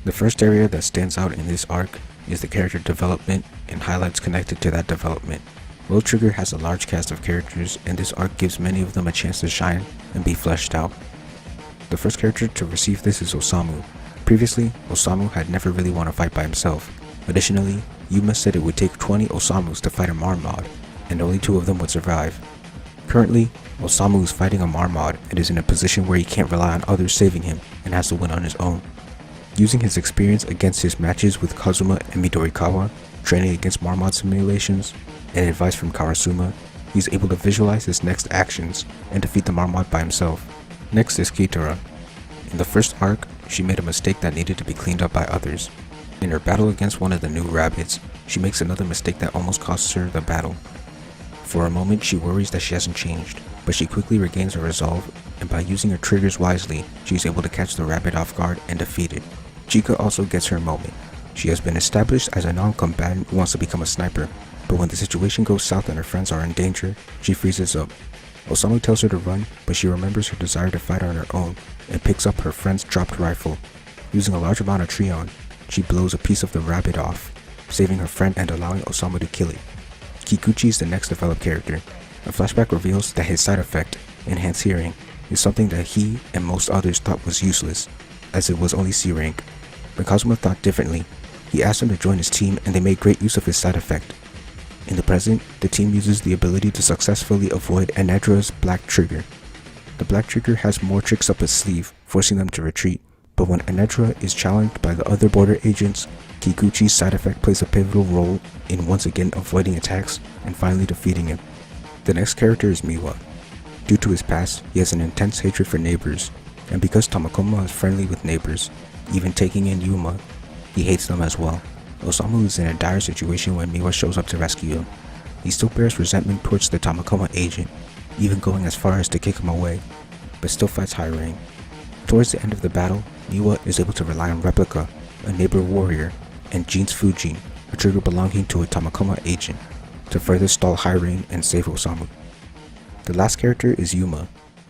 The first area that stands out in this arc is the character development and highlights connected to that development. World Trigger has a large cast of characters, and this arc gives many of them a chance to shine and be fleshed out. The first character to receive this is Osamu. Previously, Osamu had never really won a fight by himself. Additionally, Yuma said it would take 20 Osamus to fight a Marmot, and only 2 of them would survive. Currently, Osamu is fighting a Marmot and is in a position where he can't rely on others saving him and has to win on his own. Using his experience against his matches with Kazuma and Midorikawa, training against Marmot simulations, and advice from Karasuma, he's able to visualize his next actions and defeat the Marmot by himself. Next is Kitara. In the first arc, she made a mistake that needed to be cleaned up by others. In her battle against one of the new rabbits, she makes another mistake that almost costs her the battle. For a moment, she worries that she hasn't changed, but she quickly regains her resolve, and by using her triggers wisely, she is able to catch the rabbit off guard and defeat it. Chika also gets her moment. She has been established as a non-combatant who wants to become a sniper, but when the situation goes south and her friends are in danger, she freezes up. Osamu tells her to run, but she remembers her desire to fight on her own, and picks up her friend's dropped rifle. Using a large amount of Treon, she blows a piece of the rabbit off, saving her friend and allowing Osamu to kill it. Kikuchi is the next developed character. A flashback reveals that his side effect, enhanced hearing, is something that he and most others thought was useless, as it was only C rank. But Kazuma thought differently. He asked him to join his team and they made great use of his side effect. In the present, the team uses the ability to successfully avoid Anedra's Black Trigger. The Black Trigger has more tricks up its sleeve, forcing them to retreat, but when Anedra is challenged by the other border agents, Kikuchi's side effect plays a pivotal role in once again avoiding attacks and finally defeating him. The next character is Miwa. Due to his past, he has an intense hatred for neighbors, and because Tamakoma is friendly with neighbors, even taking in Yuma, he hates them as well. Osamu is in a dire situation when Miwa shows up to rescue him. He still bears resentment towards the Tamakoma agent, even going as far as to kick him away, but still fights high rank. Towards the end of the battle, Miwa is able to rely on Replica, a neighbor warrior, and Jin's Fujin, a trigger belonging to a Tamakoma agent, to further stall High Rain and save Osamu. The last character is Yuma.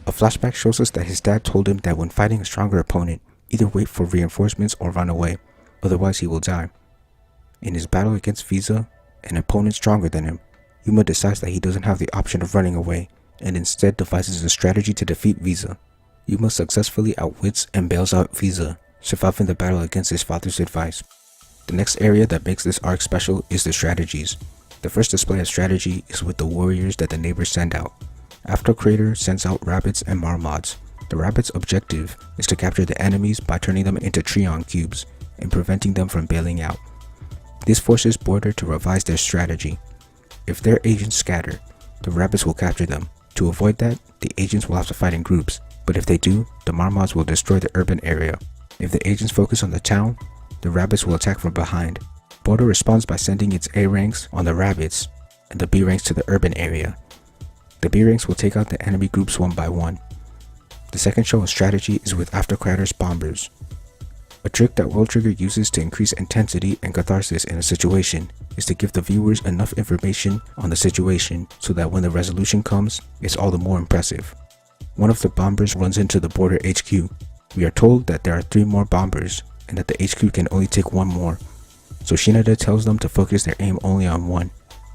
A flashback shows us that his dad told him that when fighting a stronger opponent, either wait for reinforcements or run away, otherwise he will die. In his battle against Frieza, an opponent stronger than him, Yuma decides that he doesn't have the option of running away, and instead devises a strategy to defeat Frieza. Yuma successfully outwits and bails out Frieza, surviving the battle against his father's advice. The next area that makes this arc special is the strategies. The first display of strategy is with the warriors that the neighbors send out. After Crater sends out rabbits and marmots. The rabbits' objective is to capture the enemies by turning them into Treon cubes and preventing them from bailing out. This forces Border to revise their strategy. If their agents scatter, the rabbits will capture them. To avoid that, the agents will have to fight in groups, but if they do, the marmots will destroy the urban area. If the agents focus on the town, the rabbits will attack from behind. Border responds by sending its A ranks on the rabbits and the B ranks to the urban area. The B ranks will take out the enemy groups one by one. The second show of strategy is with After Crater's bombers. A trick that World Trigger uses to increase intensity and catharsis in a situation is to give the viewers enough information on the situation so that when the resolution comes, it's all the more impressive. One of the bombers runs into the Border HQ. We are told that there are 3 more bombers and that the HQ can only take 1 more. So Shinada tells them to focus their aim only on 1.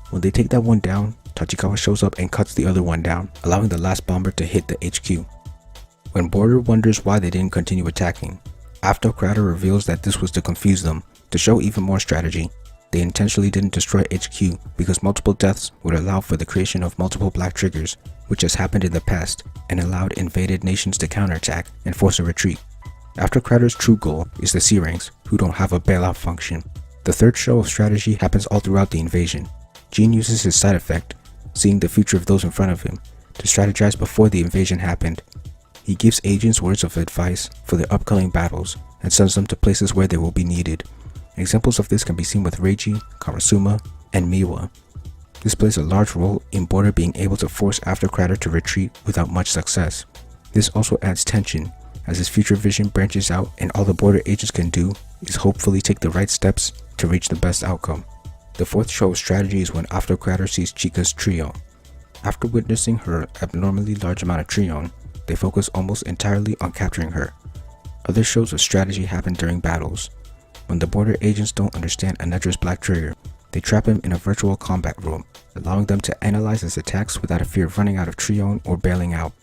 When they take that one down, Tachikawa shows up and cuts the other one down, allowing the last bomber to hit the HQ. When Border wonders why they didn't continue attacking, After Crater reveals that this was to confuse them. To show even more strategy, they intentionally didn't destroy HQ because multiple deaths would allow for the creation of multiple black triggers, which has happened in the past and allowed invaded nations to counterattack and force a retreat. After Crater's true goal is the C-Ranks, who don't have a bailout function. The third show of strategy happens all throughout the invasion. Gene uses his side effect, seeing the future of those in front of him, to strategize before the invasion happened. He gives agents words of advice for the upcoming battles and sends them to places where they will be needed. Examples of this can be seen with Reiji, Karasuma, and Miwa. This plays a large role in Border being able to force After Crater to retreat without much success. This also adds tension, as his future vision branches out and all the Border agents can do is hopefully take the right steps to reach the best outcome. The fourth show of strategy is when After Crater sees Chika's trio. After witnessing her abnormally large amount of Treon, they focus almost entirely on capturing her. Other shows of strategy happen during battles. When the Border agents don't understand Anedra's Black Trigger, they trap him in a virtual combat room, allowing them to analyze his attacks without a fear of running out of Treon or bailing out.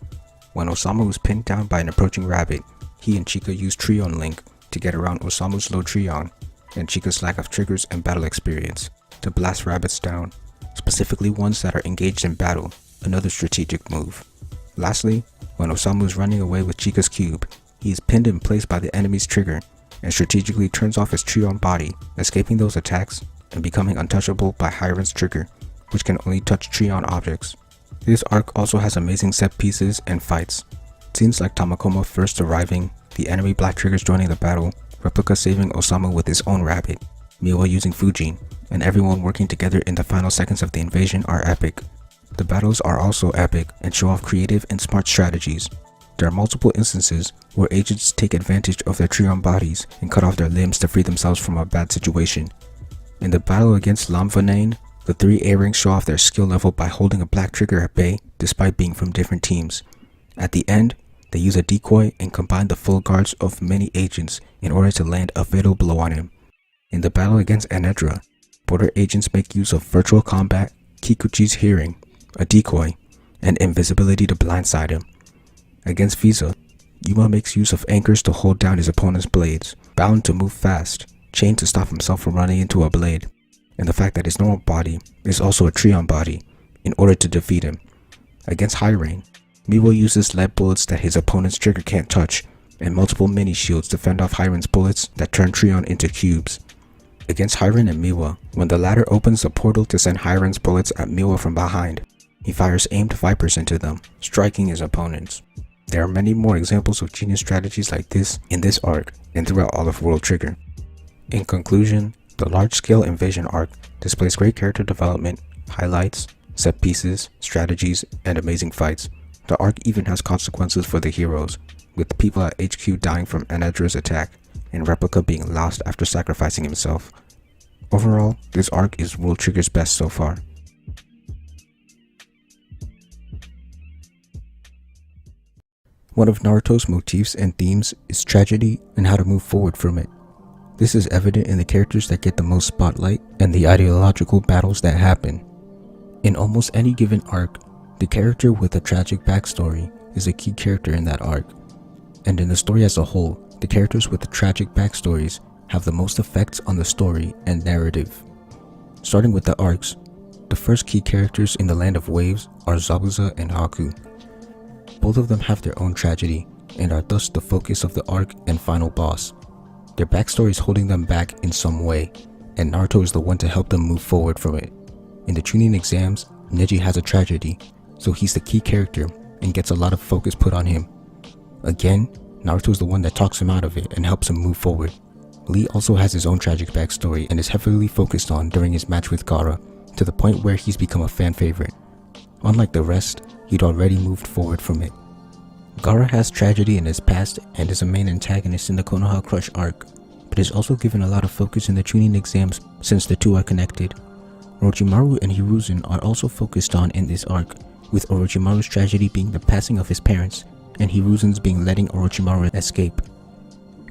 When Osamu was pinned down by an approaching rabbit, he and Chika use Treon Link to get around Osamu's low Treon and Chika's lack of triggers and battle experience to blast rabbits down, specifically ones that are engaged in battle, another strategic move. Lastly, when Osamu is running away with Chika's cube, he is pinned in place by the enemy's trigger and strategically turns off his Treon body, escaping those attacks and becoming untouchable by Hiren's trigger, which can only touch Treon objects. This arc also has amazing set pieces and fights. Scenes like Tamakoma first arriving, the enemy Black Triggers joining the battle, Replica saving Osamu with his own rabbit, Miwa using Fujin, and everyone working together in the final seconds of the invasion are epic. The battles are also epic and show off creative and smart strategies. There are multiple instances where agents take advantage of their Treon bodies and cut off their limbs to free themselves from a bad situation. In the battle against Lamvanane, the 3 A-Ranks show off their skill level by holding a Black Trigger at bay despite being from different teams. At the end, they use a decoy and combine the full guards of many agents in order to land a fatal blow on him. In the battle against Anedra, Border agents make use of virtual combat, Kikuchi's hearing, a decoy, and invisibility to blindside him. Against Frieza, Yuma makes use of anchors to hold down his opponent's blades, bound to move fast, chained to stop himself from running into a blade, and the fact that his normal body is also a Treon body in order to defeat him. Against Hiren, Miwa uses lead bullets that his opponent's trigger can't touch, and multiple mini shields to fend off Hiren's bullets that turn Treon into cubes. Against Hiren and Miwa, when the latter opens a portal to send Hiren's bullets at Miwa from behind, he fires aimed vipers into them, striking his opponents. There are many more examples of genius strategies like this in this arc and throughout all of World Trigger. In conclusion, the large-scale invasion arc displays great character development, highlights, set pieces, strategies, and amazing fights. The arc even has consequences for the heroes, with people at HQ dying from Anedra's attack and Replica being lost after sacrificing himself. Overall, this arc is World Trigger's best so far. One of Naruto's motifs and themes is tragedy and how to move forward from it. This is evident in the characters that get the most spotlight and the ideological battles that happen. In almost any given arc, the character with a tragic backstory is a key character in that arc. And in the story as a whole, the characters with the tragic backstories have the most effects on the story and narrative. Starting with the arcs, the first key characters in the Land of Waves are Zabuza and Haku. Both of them have their own tragedy and are thus the focus of the arc and final boss. Their backstory is holding them back in some way, and Naruto is the one to help them move forward from it. In the Chunin exams, Neji has a tragedy, so he's the key character and gets a lot of focus put on him. Again, Naruto is the one that talks him out of it and helps him move forward. Lee also has his own tragic backstory and is heavily focused on during his match with Gaara, to the point where he's become a fan favorite. Unlike the rest, he'd already moved forward from it. Gaara has tragedy in his past and is a main antagonist in the Konoha Crush arc, but is also given a lot of focus in the Chunin exams since the two are connected. Orochimaru and Hiruzen are also focused on in this arc, with Orochimaru's tragedy being the passing of his parents, and Hiruzen's being letting Orochimaru escape.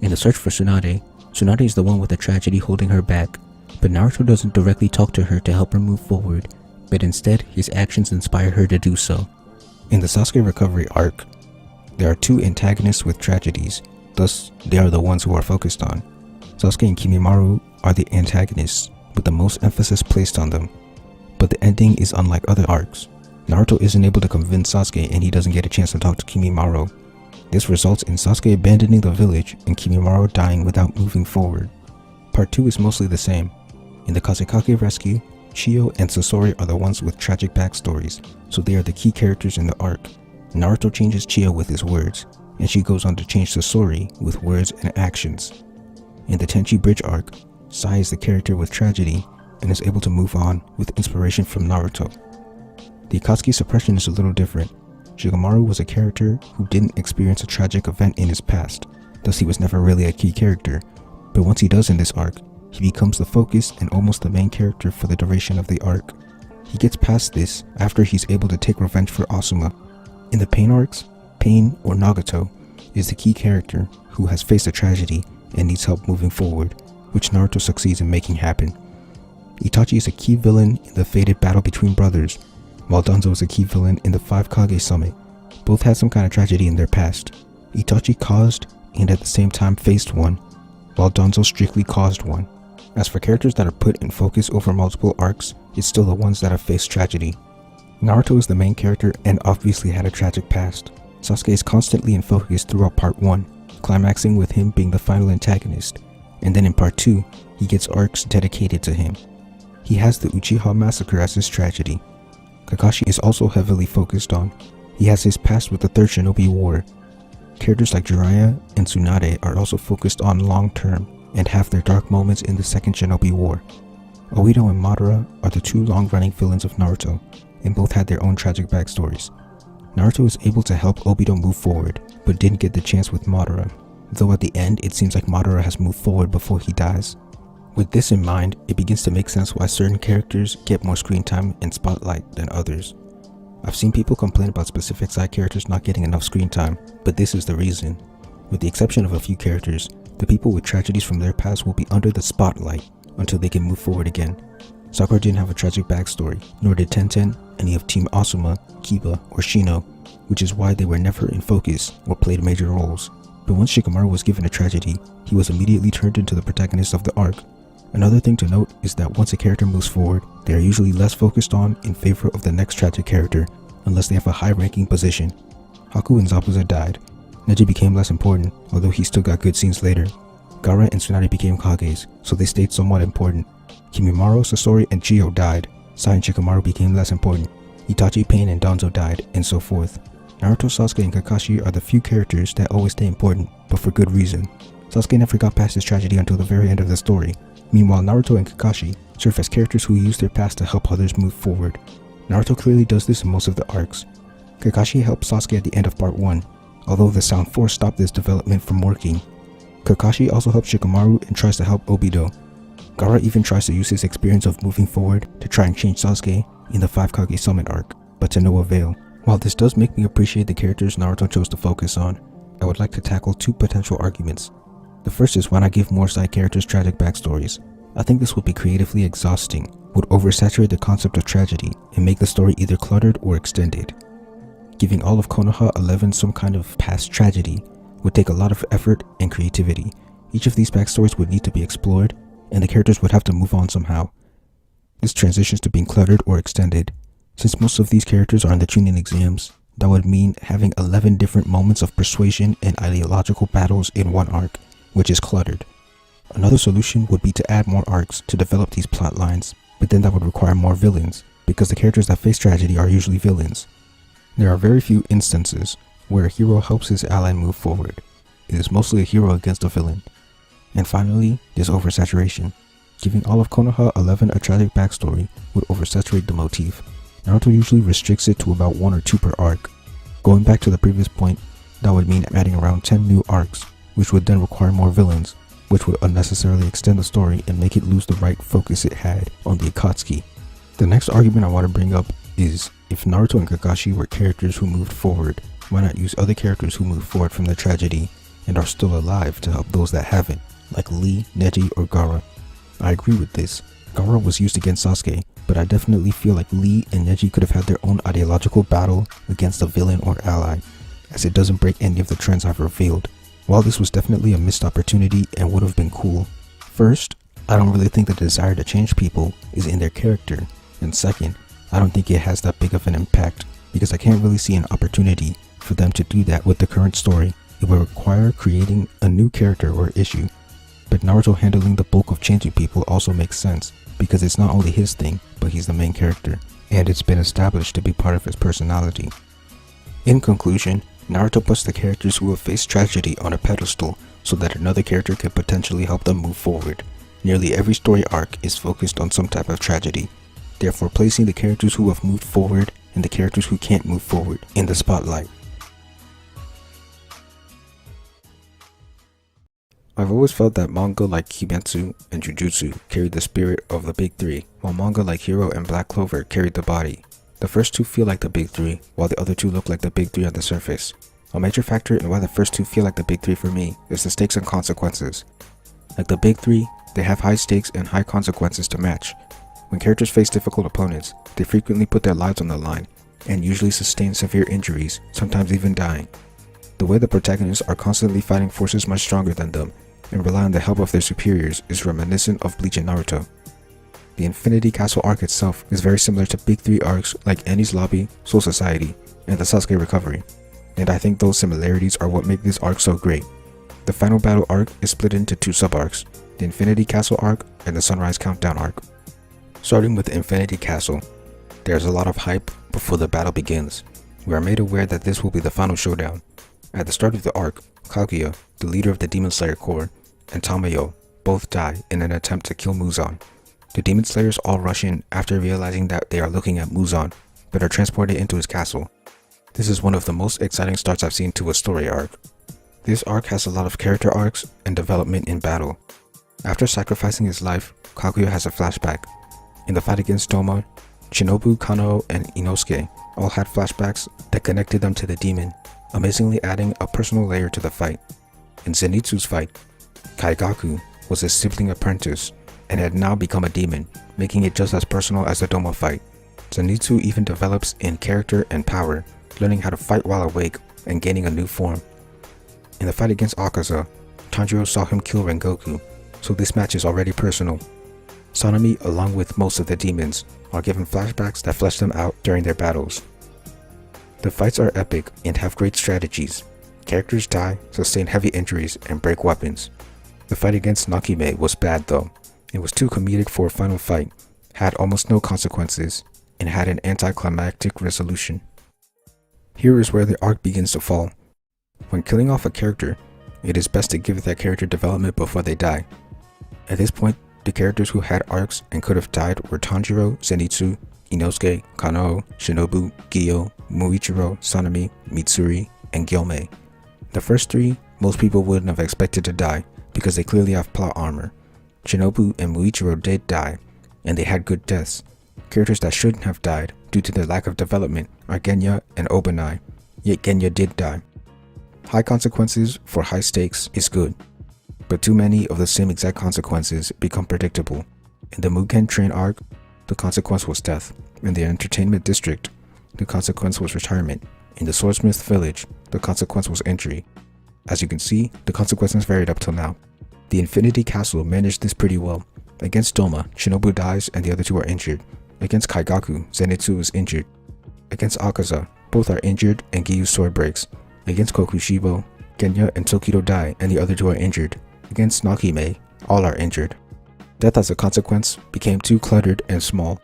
In the search for Tsunade, Tsunade is the one with the tragedy holding her back, but Naruto doesn't directly talk to her to help her move forward, but instead his actions inspire her to do so. In the Sasuke recovery arc, there are two antagonists with tragedies, thus they are the ones who are focused on. Sasuke and Kimimaro are the antagonists, with the most emphasis placed on them, but the ending is unlike other arcs. Naruto isn't able to convince Sasuke and he doesn't get a chance to talk to Kimimaro. This results in Sasuke abandoning the village and Kimimaro dying without moving forward. Part 2 is mostly the same. In the Kazekage rescue, Chiyo and Sasori are the ones with tragic backstories, so they are the key characters in the arc. Naruto changes Chiyo with his words, and she goes on to change Sasori with words and actions. In the Tenchi Bridge arc, Sai is the character with tragedy and is able to move on with inspiration from Naruto. The Akatsuki suppression is a little different. Shikamaru was a character who didn't experience a tragic event in his past, thus he was never really a key character, but once he does in this arc, he becomes the focus and almost the main character for the duration of the arc. He gets past this after he's able to take revenge for Asuma. In the Pain arcs, Pain, or Nagato, is the key character who has faced a tragedy and needs help moving forward, which Naruto succeeds in making happen. Itachi is a key villain in the fated battle between brothers, while Danzo is a key villain in the 5 Kage Summit. Both had some kind of tragedy in their past. Itachi caused and at the same time faced one, while Danzo strictly caused one. As for characters that are put in focus over multiple arcs, it's still the ones that have faced tragedy. Naruto is the main character and obviously had a tragic past. Sasuke is constantly in focus throughout part 1, climaxing with him being the final antagonist, and then in part 2, he gets arcs dedicated to him. He has the Uchiha massacre as his tragedy. Kakashi is also heavily focused on. He has his past with the Third Shinobi War. Characters like Jiraiya and Tsunade are also focused on long term and have their dark moments in the Second Shinobi War. Obito and Madara are the two long-running villains of Naruto, and both had their own tragic backstories. Naruto is able to help Obito move forward, but didn't get the chance with Madara, though at the end it seems like Madara has moved forward before he dies. With this in mind, it begins to make sense why certain characters get more screen time and spotlight than others. I've seen people complain about specific side characters not getting enough screen time, but this is the reason. With the exception of a few characters, the people with tragedies from their past will be under the spotlight until they can move forward again. Sakura didn't have a tragic backstory, nor did Tenten, any of Team Asuma, Kiba, or Shino, which is why they were never in focus or played major roles. But once Shikamaru was given a tragedy, he was immediately turned into the protagonist of the arc. Another thing to note is that once a character moves forward, they are usually less focused on in favor of the next tragic character, unless they have a high-ranking position. Haku and Zabuza died. Neji became less important, although he still got good scenes later. Gaara and Tsunade became Kages, so they stayed somewhat important. Kimimaro, Sasori, and Chiyo died. Sai and Shikamaru became less important. Itachi, Pain, and Danzo died, and so forth. Naruto, Sasuke, and Kakashi are the few characters that always stay important, but for good reason. Sasuke never got past his tragedy until the very end of the story. Meanwhile, Naruto and Kakashi serve as characters who use their past to help others move forward. Naruto clearly does this in most of the arcs. Kakashi helped Sasuke at the end of part 1, although the Sound Force stopped this development from working. Kakashi also helps Shikamaru and tries to help Obito. Gaara even tries to use his experience of moving forward to try and change Sasuke in the 5 Kage Summit arc, but to no avail. While this does make me appreciate the characters Naruto chose to focus on, I would like to tackle two potential arguments. The first is why not give more side characters tragic backstories. I think this would be creatively exhausting, would oversaturate the concept of tragedy, and make the story either cluttered or extended. Giving all of Konoha 11 some kind of past tragedy would take a lot of effort and creativity. Each of these backstories would need to be explored, and the characters would have to move on somehow. This transitions to being cluttered or extended. Since most of these characters are in the Chunin exams, that would mean having 11 different moments of persuasion and ideological battles in one arc, which is cluttered. Another solution would be to add more arcs to develop these plot lines, but then that would require more villains, because the characters that face tragedy are usually villains. There are very few instances where a hero helps his ally move forward. It is mostly a hero against a villain. And finally, there's oversaturation. Giving all of Konoha 11 a tragic backstory would oversaturate the motif. Naruto usually restricts it to about 1 or 2 per arc. Going back to the previous point, that would mean adding around 10 new arcs, which would then require more villains, which would unnecessarily extend the story and make it lose the right focus it had on the Akatsuki. The next argument I want to bring up is, if Naruto and Kakashi were characters who moved forward, why not use other characters who moved forward from the tragedy and are still alive to help those that haven't, like Lee, Neji, or Gaara? I agree with this. Gaara was used against Sasuke, but I definitely feel like Lee and Neji could have had their own ideological battle against a villain or ally, as it doesn't break any of the trends I've revealed. While this was definitely a missed opportunity and would have been cool, first, I don't really think the desire to change people is in their character, and second, I don't think it has that big of an impact, because I can't really see an opportunity for them to do that with the current story. It would require creating a new character or issue. But Naruto handling the bulk of changing people also makes sense, because it's not only his thing, but he's the main character, and it's been established to be part of his personality. In conclusion, Naruto puts the characters who have faced tragedy on a pedestal so that another character can potentially help them move forward. Nearly every story arc is focused on some type of tragedy, therefore placing the characters who have moved forward and the characters who can't move forward in the spotlight. I've always felt that manga like Kimetsu and Jujutsu carried the spirit of the big three, while manga like Hero and Black Clover carried the body. The first two feel like the big three, while the other two look like the big three on the surface. A major factor in why the first two feel like the big three for me is the stakes and consequences. Like the big three, they have high stakes and high consequences to match. When characters face difficult opponents, they frequently put their lives on the line, and usually sustain severe injuries, sometimes even dying. The way the protagonists are constantly fighting forces much stronger than them, and rely on the help of their superiors is reminiscent of Bleach and Naruto. The Infinity Castle arc itself is very similar to big three arcs like Enies Lobby, Soul Society, and the Sasuke recovery, and I think those similarities are what make this arc so great. The final battle arc is split into two sub-arcs, the Infinity Castle arc and the Sunrise Countdown arc. Starting with Infinity Castle, there's a lot of hype before the battle begins. We are made aware that this will be the final showdown. At the start of the arc, Kaguya, the leader of the Demon Slayer Corps, and Tamayo both die in an attempt to kill Muzan. The Demon Slayers all rush in after realizing that they are looking at Muzan, but are transported into his castle. This is one of the most exciting starts I've seen to a story arc. This arc has a lot of character arcs and development in battle. After sacrificing his life, Kaguya has a flashback. In the fight against Toma, Shinobu, Kanao, and Inosuke all had flashbacks that connected them to the demon, amazingly adding a personal layer to the fight. In Zenitsu's fight, Kaigaku was his sibling apprentice and had now become a demon, making it just as personal as the Doma fight. Zenitsu even develops in character and power, learning how to fight while awake and gaining a new form. In the fight against Akaza, Tanjiro saw him kill Rengoku, so this match is already personal. Sanemi, along with most of the demons, are given flashbacks that flesh them out during their battles. The fights are epic and have great strategies. Characters die, sustain heavy injuries, and break weapons. The fight against Nakime was bad though. It was too comedic for a final fight, had almost no consequences, and had an anticlimactic resolution. Here is where the arc begins to fall. When killing off a character, it is best to give that character development before they die. At this point, the characters who had arcs and could have died were Tanjiro, Zenitsu, Inosuke, Kanao, Shinobu, Gyo, Muichiro, Sanemi, Mitsuri, and Gyomei. The first three, most people wouldn't have expected to die because they clearly have plot armor. Shinobu and Muichiro did die, and they had good deaths, Characters that shouldn't have died due to their lack of development are Genya and Obanai, yet Genya did die. High consequences for high stakes is good, but too many of the same exact consequences become predictable. In the Mugen Train arc, the consequence was death. In the Entertainment District, the consequence was retirement. In the Swordsmith Village, the consequence was injury. As you can see, the consequences varied up till now. The Infinity Castle managed this pretty well. Against Doma, Shinobu dies and the other two are injured. Against Kaigaku, Zenitsu is injured. Against Akaza, both are injured and Giyu's sword breaks. Against Kokushibo, Genya and Tokido die and the other two are injured. Against Nakime, all are injured. Death as a consequence became too cluttered and small.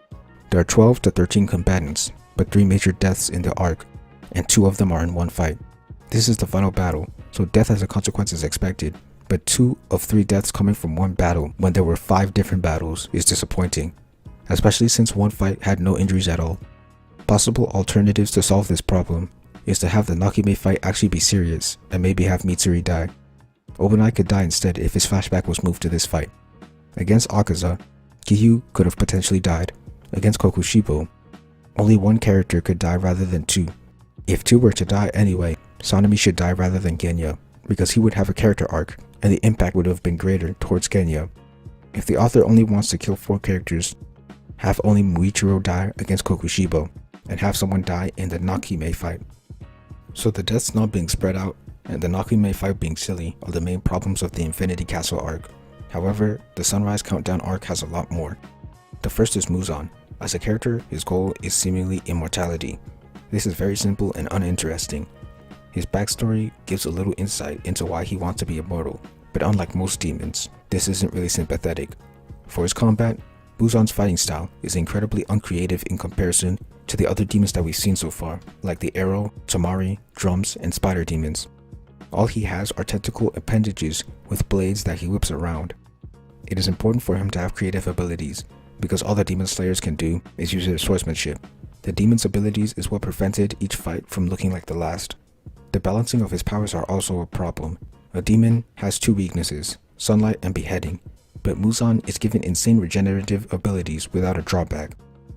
There are 12 to 13 combatants, but 3 major deaths in the arc, and 2 of them are in one fight. This is the final battle, so death as a consequence is expected, but 2 of 3 deaths coming from one battle when there were 5 different battles is disappointing, especially since one fight had no injuries at all. Possible alternatives to solve this problem is to have the Nakime fight actually be serious and maybe have Mitsuri die. Obanai could die instead if his flashback was moved to this fight. Against Akaza, Giyu could have potentially died. Against Kokushibo, only one character could die rather than 2. If 2 were to die anyway, Sanemi should die rather than Genya, because he would have a character arc, and the impact would have been greater towards Genya. If the author only wants to kill 4 characters, have only Muichiro die against Kokushibo, and have someone die in the Nakime fight. So the deaths not being spread out, and the Nakime fight being silly are the main problems of the Infinity Castle arc. However, the Sunrise Countdown arc has a lot more. The first is Muzan. As a character, his goal is seemingly immortality. This is very simple and uninteresting. His backstory gives a little insight into why he wants to be immortal, but unlike most demons, this isn't really sympathetic. For his combat, Muzan's fighting style is incredibly uncreative in comparison to the other demons that we've seen so far, like the arrow, tamari, drums, and spider demons. All he has are tentacle appendages with blades that he whips around. It is important for him to have creative abilities, because all the demon slayers can do is use their swordsmanship. The demon's abilities is what prevented each fight from looking like the last. The balancing of his powers are also a problem. A demon has 2 weaknesses, sunlight and beheading, but Muzan is given insane regenerative abilities without a drawback,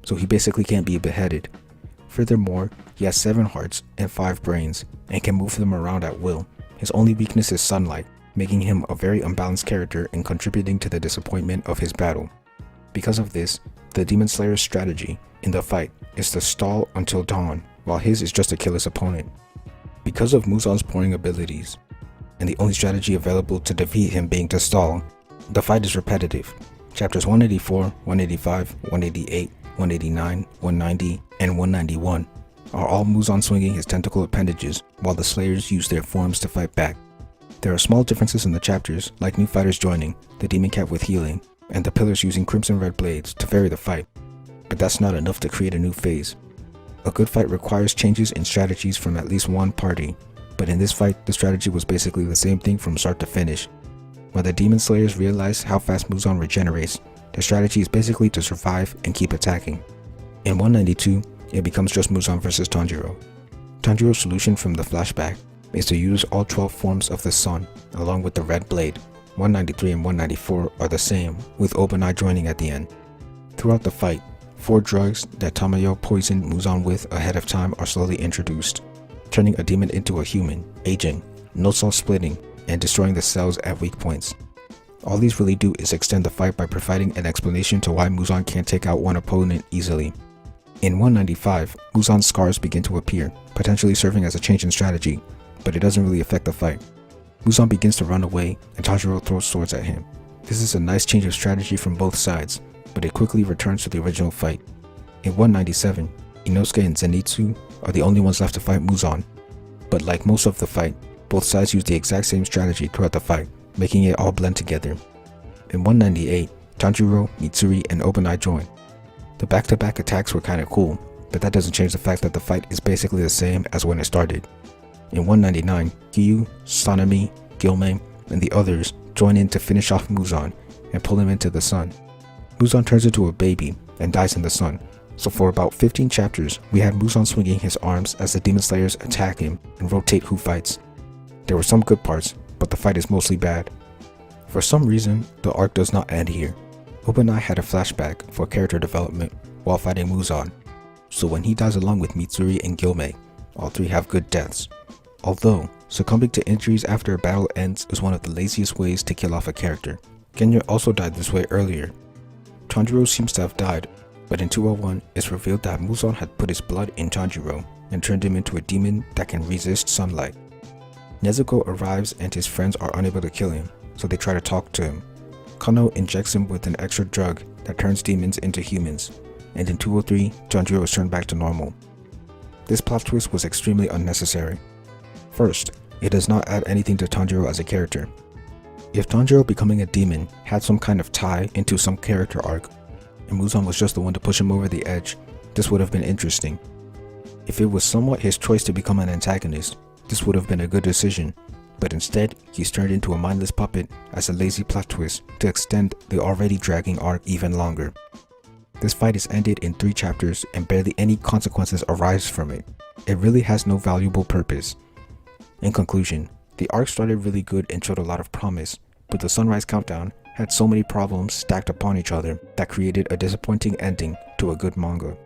so he basically can't be beheaded. Furthermore, he has 7 hearts and 5 brains, and can move them around at will. His only weakness is sunlight, making him a very unbalanced character and contributing to the disappointment of his battle. Because of this, the Demon Slayer's strategy in the fight is to stall until dawn, while his is just to kill his opponent. Because of Muzan's pouring abilities, and the only strategy available to defeat him being to stall, the fight is repetitive. Chapters 184, 185, 188, 189, 190, and 191 are all Muzan swinging his tentacle appendages while the Slayers use their forms to fight back. There are small differences in the chapters, like new fighters joining, the Demon Cat with healing, and the pillars using crimson red blades to vary the fight, but that's not enough to create a new phase. A good fight requires changes in strategies from at least one party, but in this fight, the strategy was basically the same thing from start to finish. While the Demon Slayers realize how fast Muzan regenerates, their strategy is basically to survive and keep attacking. In 192, it becomes just Muzan versus Tanjiro. Tanjiro's solution from the flashback is to use all 12 forms of the sun along with the red blade. 193 and 194 are the same, with Obanai joining at the end. Throughout the fight, 4 drugs that Tamayo poisoned Muzan with ahead of time are slowly introduced, turning a demon into a human, aging, no cell splitting, and destroying the cells at weak points. All these really do is extend the fight by providing an explanation to why Muzan can't take out one opponent easily. In 195, Muzan's scars begin to appear, potentially serving as a change in strategy, but it doesn't really affect the fight. Muzan begins to run away, and Tanjiro throws swords at him. This is a nice change of strategy from both sides, but it quickly returns to the original fight. In 197, Inosuke and Zenitsu are the only ones left to fight Muzan, but like most of the fight, both sides use the exact same strategy throughout the fight, making it all blend together. In 198, Tanjiro, Mitsuri, and Obanai join. The back-to-back attacks were kinda cool, but that doesn't change the fact that the fight is basically the same as when it started. In 199, Giyu, Sanemi, Gilmei, and the others join in to finish off Muzan and pull him into the sun. Muzan turns into a baby and dies in the sun, so for about 15 chapters, we had Muzan swinging his arms as the Demon Slayers attack him and rotate who fights. There were some good parts, but the fight is mostly bad. For some reason, the arc does not end here. Obanai had a flashback for character development, while fighting Muzan. So when he dies along with Mitsuri and Gyomei, all three have good deaths. Although, succumbing to injuries after a battle ends is one of the laziest ways to kill off a character. Genya also died this way earlier. Tanjiro seems to have died, but in 201 it's revealed that Muzan had put his blood in Tanjiro and turned him into a demon that can resist sunlight. Nezuko arrives and his friends are unable to kill him, so they try to talk to him. Kano injects him with an extra drug that turns demons into humans, and in 203 Tanjiro is turned back to normal. This plot twist was extremely unnecessary. First, it does not add anything to Tanjiro as a character. If Tanjiro becoming a demon had some kind of tie into some character arc, and Muzan was just the one to push him over the edge, this would have been interesting. If it was somewhat his choice to become an antagonist, this would have been a good decision, but instead he's turned into a mindless puppet as a lazy plot twist to extend the already dragging arc even longer. This fight is ended in 3 chapters and barely any consequences arise from it. It really has no valuable purpose. In conclusion, the arc started really good and showed a lot of promise, but the Sunrise Countdown had so many problems stacked upon each other that created a disappointing ending to a good manga.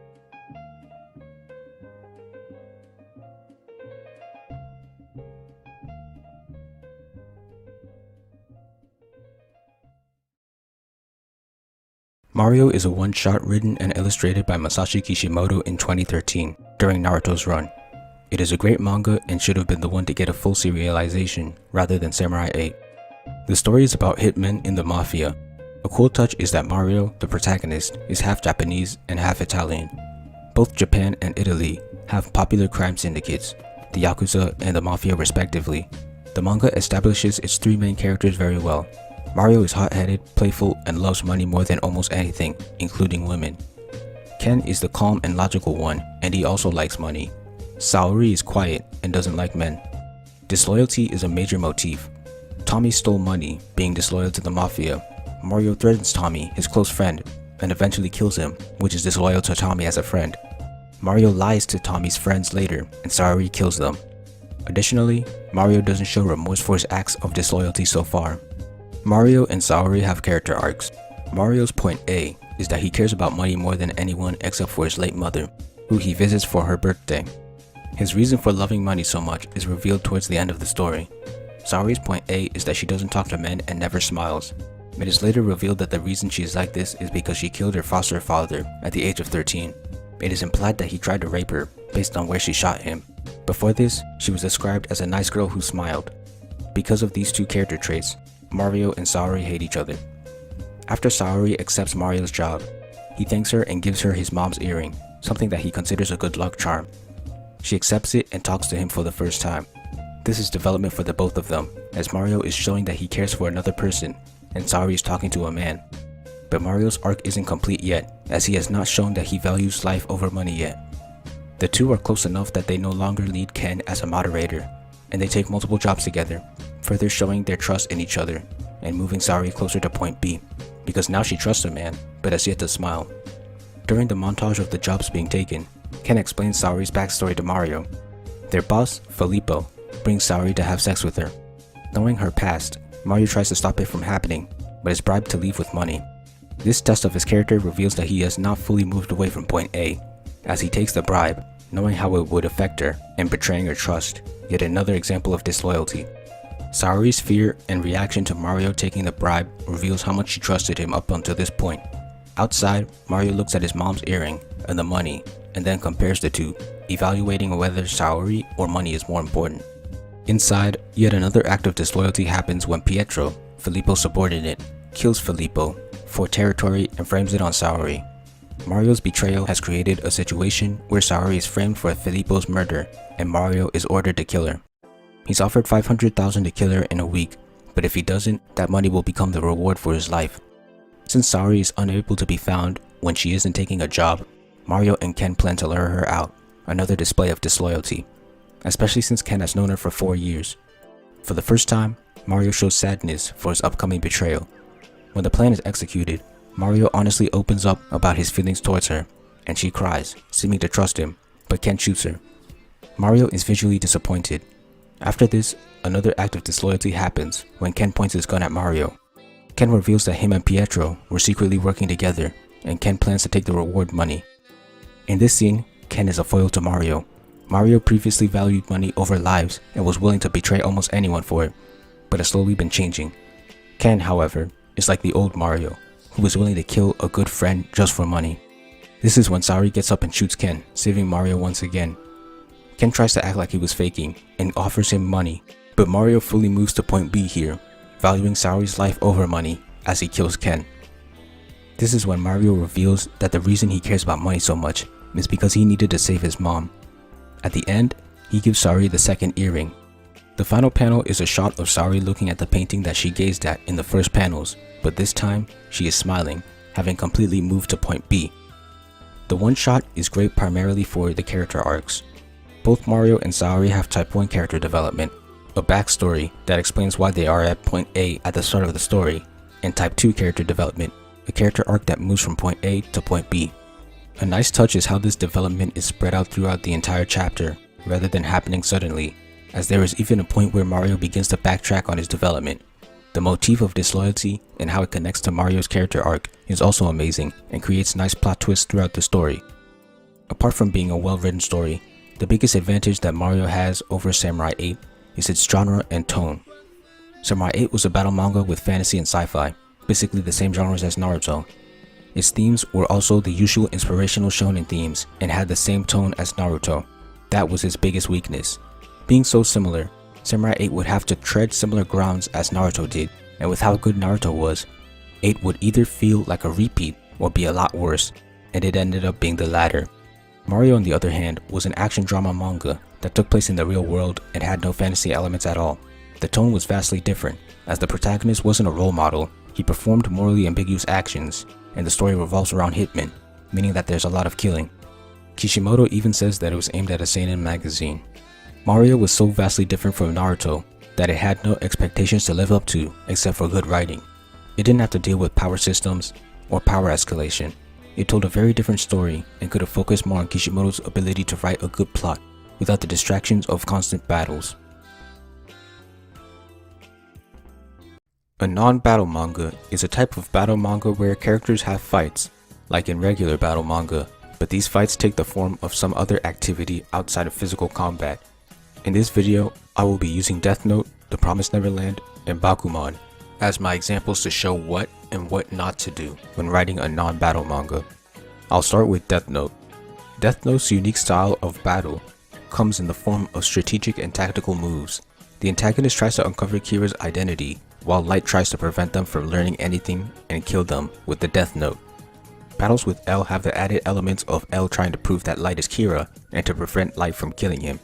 Mario is a one-shot written and illustrated by Masashi Kishimoto in 2013 during Naruto's run. It is a great manga and should have been the one to get a full serialization rather than Samurai 8. The story is about hitmen in the mafia. A cool touch is that Mario, the protagonist, is half Japanese and half Italian. Both Japan and Italy have popular crime syndicates, the Yakuza and the Mafia respectively. The manga establishes its 3 main characters very well. Mario is hot-headed, playful, and loves money more than almost anything, including women. Ken is the calm and logical one, and he also likes money. Saori is quiet and doesn't like men. Disloyalty is a major motif. Tommy stole money, being disloyal to the Mafia. Mario threatens Tommy, his close friend, and eventually kills him, which is disloyal to Tommy as a friend. Mario lies to Tommy's friends later, and Saori kills them. Additionally, Mario doesn't show remorse for his acts of disloyalty so far. Mario and Saori have character arcs. Mario's point A is that he cares about money more than anyone except for his late mother, who he visits for her birthday. His reason for loving money so much is revealed towards the end of the story. Saori's point A is that she doesn't talk to men and never smiles. It is later revealed that the reason she is like this is because she killed her foster father at the age of 13. It is implied that he tried to rape her based on where she shot him. Before this, she was described as a nice girl who smiled. Because of these 2 character traits, Mario and Saori hate each other. After Saori accepts Mario's job, he thanks her and gives her his mom's earring, something that he considers a good luck charm. She accepts it and talks to him for the first time. This is development for the both of them, as Mario is showing that he cares for another person, and Saori is talking to a man. But Mario's arc isn't complete yet, as he has not shown that he values life over money yet. The 2 are close enough that they no longer lead Ken as a moderator, and they take multiple jobs together, further showing their trust in each other, and moving Saori closer to point B, because now she trusts a man, but has yet to smile. During the montage of the jobs being taken, Ken explains Saori's backstory to Mario. Their boss, Filippo, brings Saori to have sex with her. Knowing her past, Mario tries to stop it from happening, but is bribed to leave with money. This test of his character reveals that he has not fully moved away from point A, as he takes the bribe, knowing how it would affect her and betraying her trust, yet another example of disloyalty. Saori's fear and reaction to Mario taking the bribe reveals how much she trusted him up until this point. Outside, Mario looks at his mom's earring and the money, and then compares the 2, evaluating whether Saori or money is more important. Inside, yet another act of disloyalty happens when Pietro, Filippo's subordinate, kills Filippo for territory and frames it on Saori. Mario's betrayal has created a situation where Saori is framed for Filippo's murder, and Mario is ordered to kill her. He's offered 500,000 to kill her in a week, but if he doesn't, that money will become the reward for his life. Since Saori is unable to be found when she isn't taking a job, Mario and Ken plan to lure her out, another display of disloyalty, especially since Ken has known her for 4 years. For the first time, Mario shows sadness for his upcoming betrayal. When the plan is executed, Mario honestly opens up about his feelings towards her, and she cries, seeming to trust him, but Ken shoots her. Mario is visually disappointed. After this, another act of disloyalty happens when Ken points his gun at Mario. Ken reveals that him and Pietro were secretly working together, and Ken plans to take the reward money. In this scene, Ken is a foil to Mario. Mario previously valued money over lives and was willing to betray almost anyone for it, but has slowly been changing. Ken, however, is like the old Mario, who was willing to kill a good friend just for money. This is when Saori gets up and shoots Ken, saving Mario once again. Ken tries to act like he was faking and offers him money, but Mario fully moves to point B here, valuing Saori's life over money as he kills Ken. This is when Mario reveals that the reason he cares about money so much is because he needed to save his mom. At the end, he gives Saori the second earring. The final panel is a shot of Saori looking at the painting that she gazed at in the first panels, but this time, she is smiling, having completely moved to point B. The one shot is great primarily for the character arcs. Both Mario and Saori have Type 1 character development, a backstory that explains why they are at point A at the start of the story, and Type 2 character development, a character arc that moves from point A to point B. A nice touch is how this development is spread out throughout the entire chapter, rather than happening suddenly, as there is even a point where Mario begins to backtrack on his development. The motif of disloyalty and how it connects to Mario's character arc is also amazing and creates nice plot twists throughout the story. Apart from being a well-written story, the biggest advantage that Mario has over Samurai 8 is its genre and tone. Samurai 8 was a battle manga with fantasy and sci-fi, basically the same genres as Naruto. Its themes were also the usual inspirational shonen themes and had the same tone as Naruto. That was its biggest weakness. Being so similar, Samurai 8 would have to tread similar grounds as Naruto did, and with how good Naruto was, 8 would either feel like a repeat or be a lot worse, and it ended up being the latter. Mario, on the other hand, was an action drama manga that took place in the real world and had no fantasy elements at all. The tone was vastly different, as the protagonist wasn't a role model, he performed morally ambiguous actions, and the story revolves around hitmen, meaning that there's a lot of killing. Kishimoto even says that it was aimed at a seinen magazine. Mario was so vastly different from Naruto that it had no expectations to live up to except for good writing. It didn't have to deal with power systems or power escalation. It told a very different story and could have focused more on Kishimoto's ability to write a good plot without the distractions of constant battles. A non-battle manga is a type of battle manga where characters have fights, like in regular battle manga, but these fights take the form of some other activity outside of physical combat. In this video, I will be using Death Note, The Promised Neverland, and Bakuman as my examples to show what and what not to do when writing a non-battle manga. I'll start with Death Note. Death Note's unique style of battle comes in the form of strategic and tactical moves. The antagonist tries to uncover Kira's identity, while Light tries to prevent them from learning anything and kill them with the Death Note. Battles with L have the added elements of L trying to prove that Light is Kira and to prevent Light from killing him.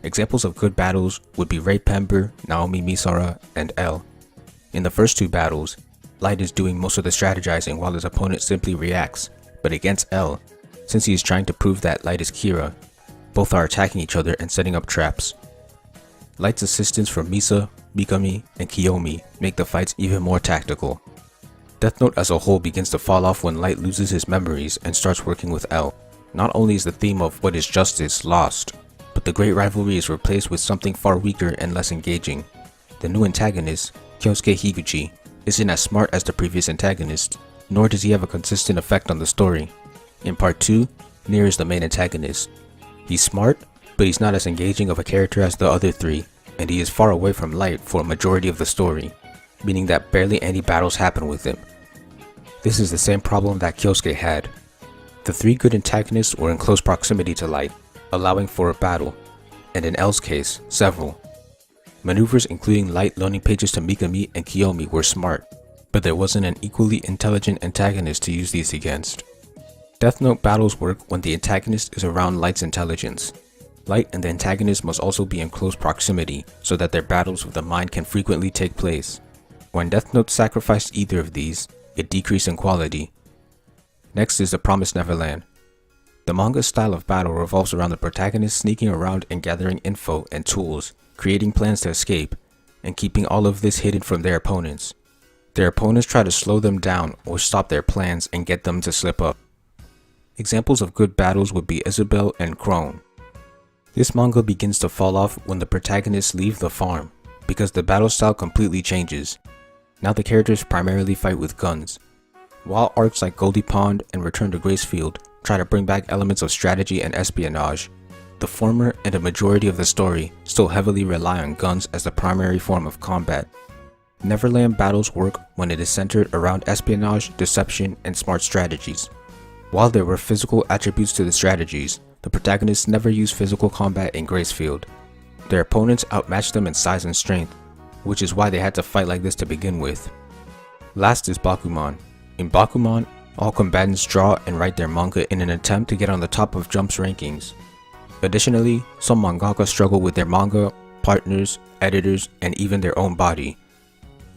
Examples of good battles would be Rei Pember, Naomi Misara, and L. In the first two battles, Light is doing most of the strategizing while his opponent simply reacts, but against L, since he is trying to prove that Light is Kira, both are attacking each other and setting up traps. Light's assistance from Misa, Mikami, and Kiyomi make the fights even more tactical. Death Note as a whole begins to fall off when Light loses his memories and starts working with L. Not only is the theme of what is justice lost, but the great rivalry is replaced with something far weaker and less engaging. The new antagonist, Kyosuke Higuchi, isn't as smart as the previous antagonist, nor does he have a consistent effect on the story. In part 2, Nier is the main antagonist. He's smart, but he's not as engaging of a character as the other three, and he is far away from Light for a majority of the story, meaning that barely any battles happen with him. This is the same problem that Kyosuke had. The three good antagonists were in close proximity to Light, allowing for a battle, and in L's case, several. Maneuvers including Light loaning pages to Mikami and Kiyomi were smart, but there wasn't an equally intelligent antagonist to use these against. Death Note battles work when the antagonist is around Light's intelligence. Light and the antagonist must also be in close proximity so that their battles with the mind can frequently take place. When Death Note sacrificed either of these, it decreased in quality. Next is The Promised Neverland. The manga's style of battle revolves around the protagonist sneaking around and gathering info and tools, creating plans to escape, and keeping all of this hidden from their opponents. Their opponents try to slow them down or stop their plans and get them to slip up. Examples of good battles would be Isabelle and Crone. This manga begins to fall off when the protagonists leave the farm, because the battle style completely changes. Now the characters primarily fight with guns. While arcs like Goldie Pond and Return to Gracefield try to bring back elements of strategy and espionage, the former and a majority of the story still heavily rely on guns as the primary form of combat. Neverland battles work when it is centered around espionage, deception, and smart strategies. While there were physical attributes to the strategies, the protagonists never used physical combat in Gracefield. Their opponents outmatched them in size and strength, which is why they had to fight like this to begin with. Last is Bakuman. In Bakuman, all combatants draw and write their manga in an attempt to get on the top of Jump's rankings. Additionally, some mangaka struggle with their manga, partners, editors, and even their own body.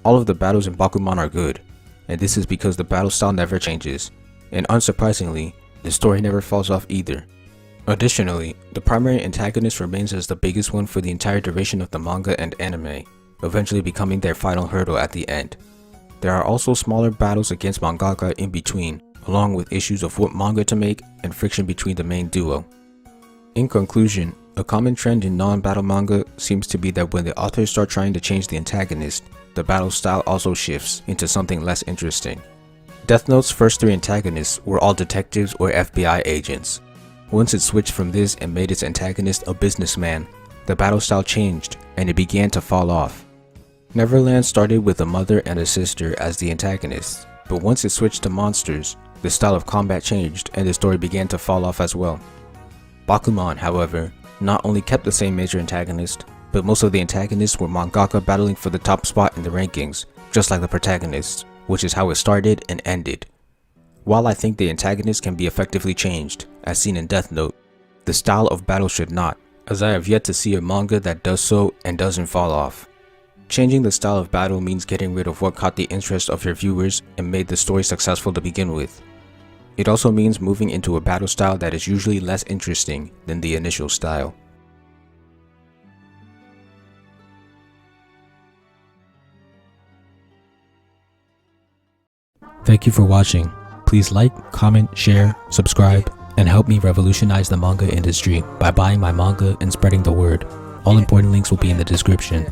All of the battles in Bakuman are good, and this is because the battle style never changes, and unsurprisingly, the story never falls off either. Additionally, the primary antagonist remains as the biggest one for the entire duration of the manga and anime, eventually becoming their final hurdle at the end. There are also smaller battles against mangaka in between, along with issues of what manga to make and friction between the main duo. In conclusion, a common trend in non-battle manga seems to be that when the authors start trying to change the antagonist, the battle style also shifts into something less interesting. Death Note's first 3 antagonists were all detectives or FBI agents. Once it switched from this and made its antagonist a businessman, the battle style changed and it began to fall off. Neverland started with a mother and a sister as the antagonists, but once it switched to monsters, the style of combat changed and the story began to fall off as well. Bakuman, however, not only kept the same major antagonist, but most of the antagonists were mangaka battling for the top spot in the rankings, just like the protagonists, which is how it started and ended. While I think the antagonist can be effectively changed, as seen in Death Note, the style of battle should not, as I have yet to see a manga that does so and doesn't fall off. Changing the style of battle means getting rid of what caught the interest of your viewers and made the story successful to begin with. It also means moving into a battle style that is usually less interesting than the initial style. Thank you for watching. Please like, comment, share, subscribe, and help me revolutionize the manga industry by buying my manga and spreading the word. All important links will be in the description.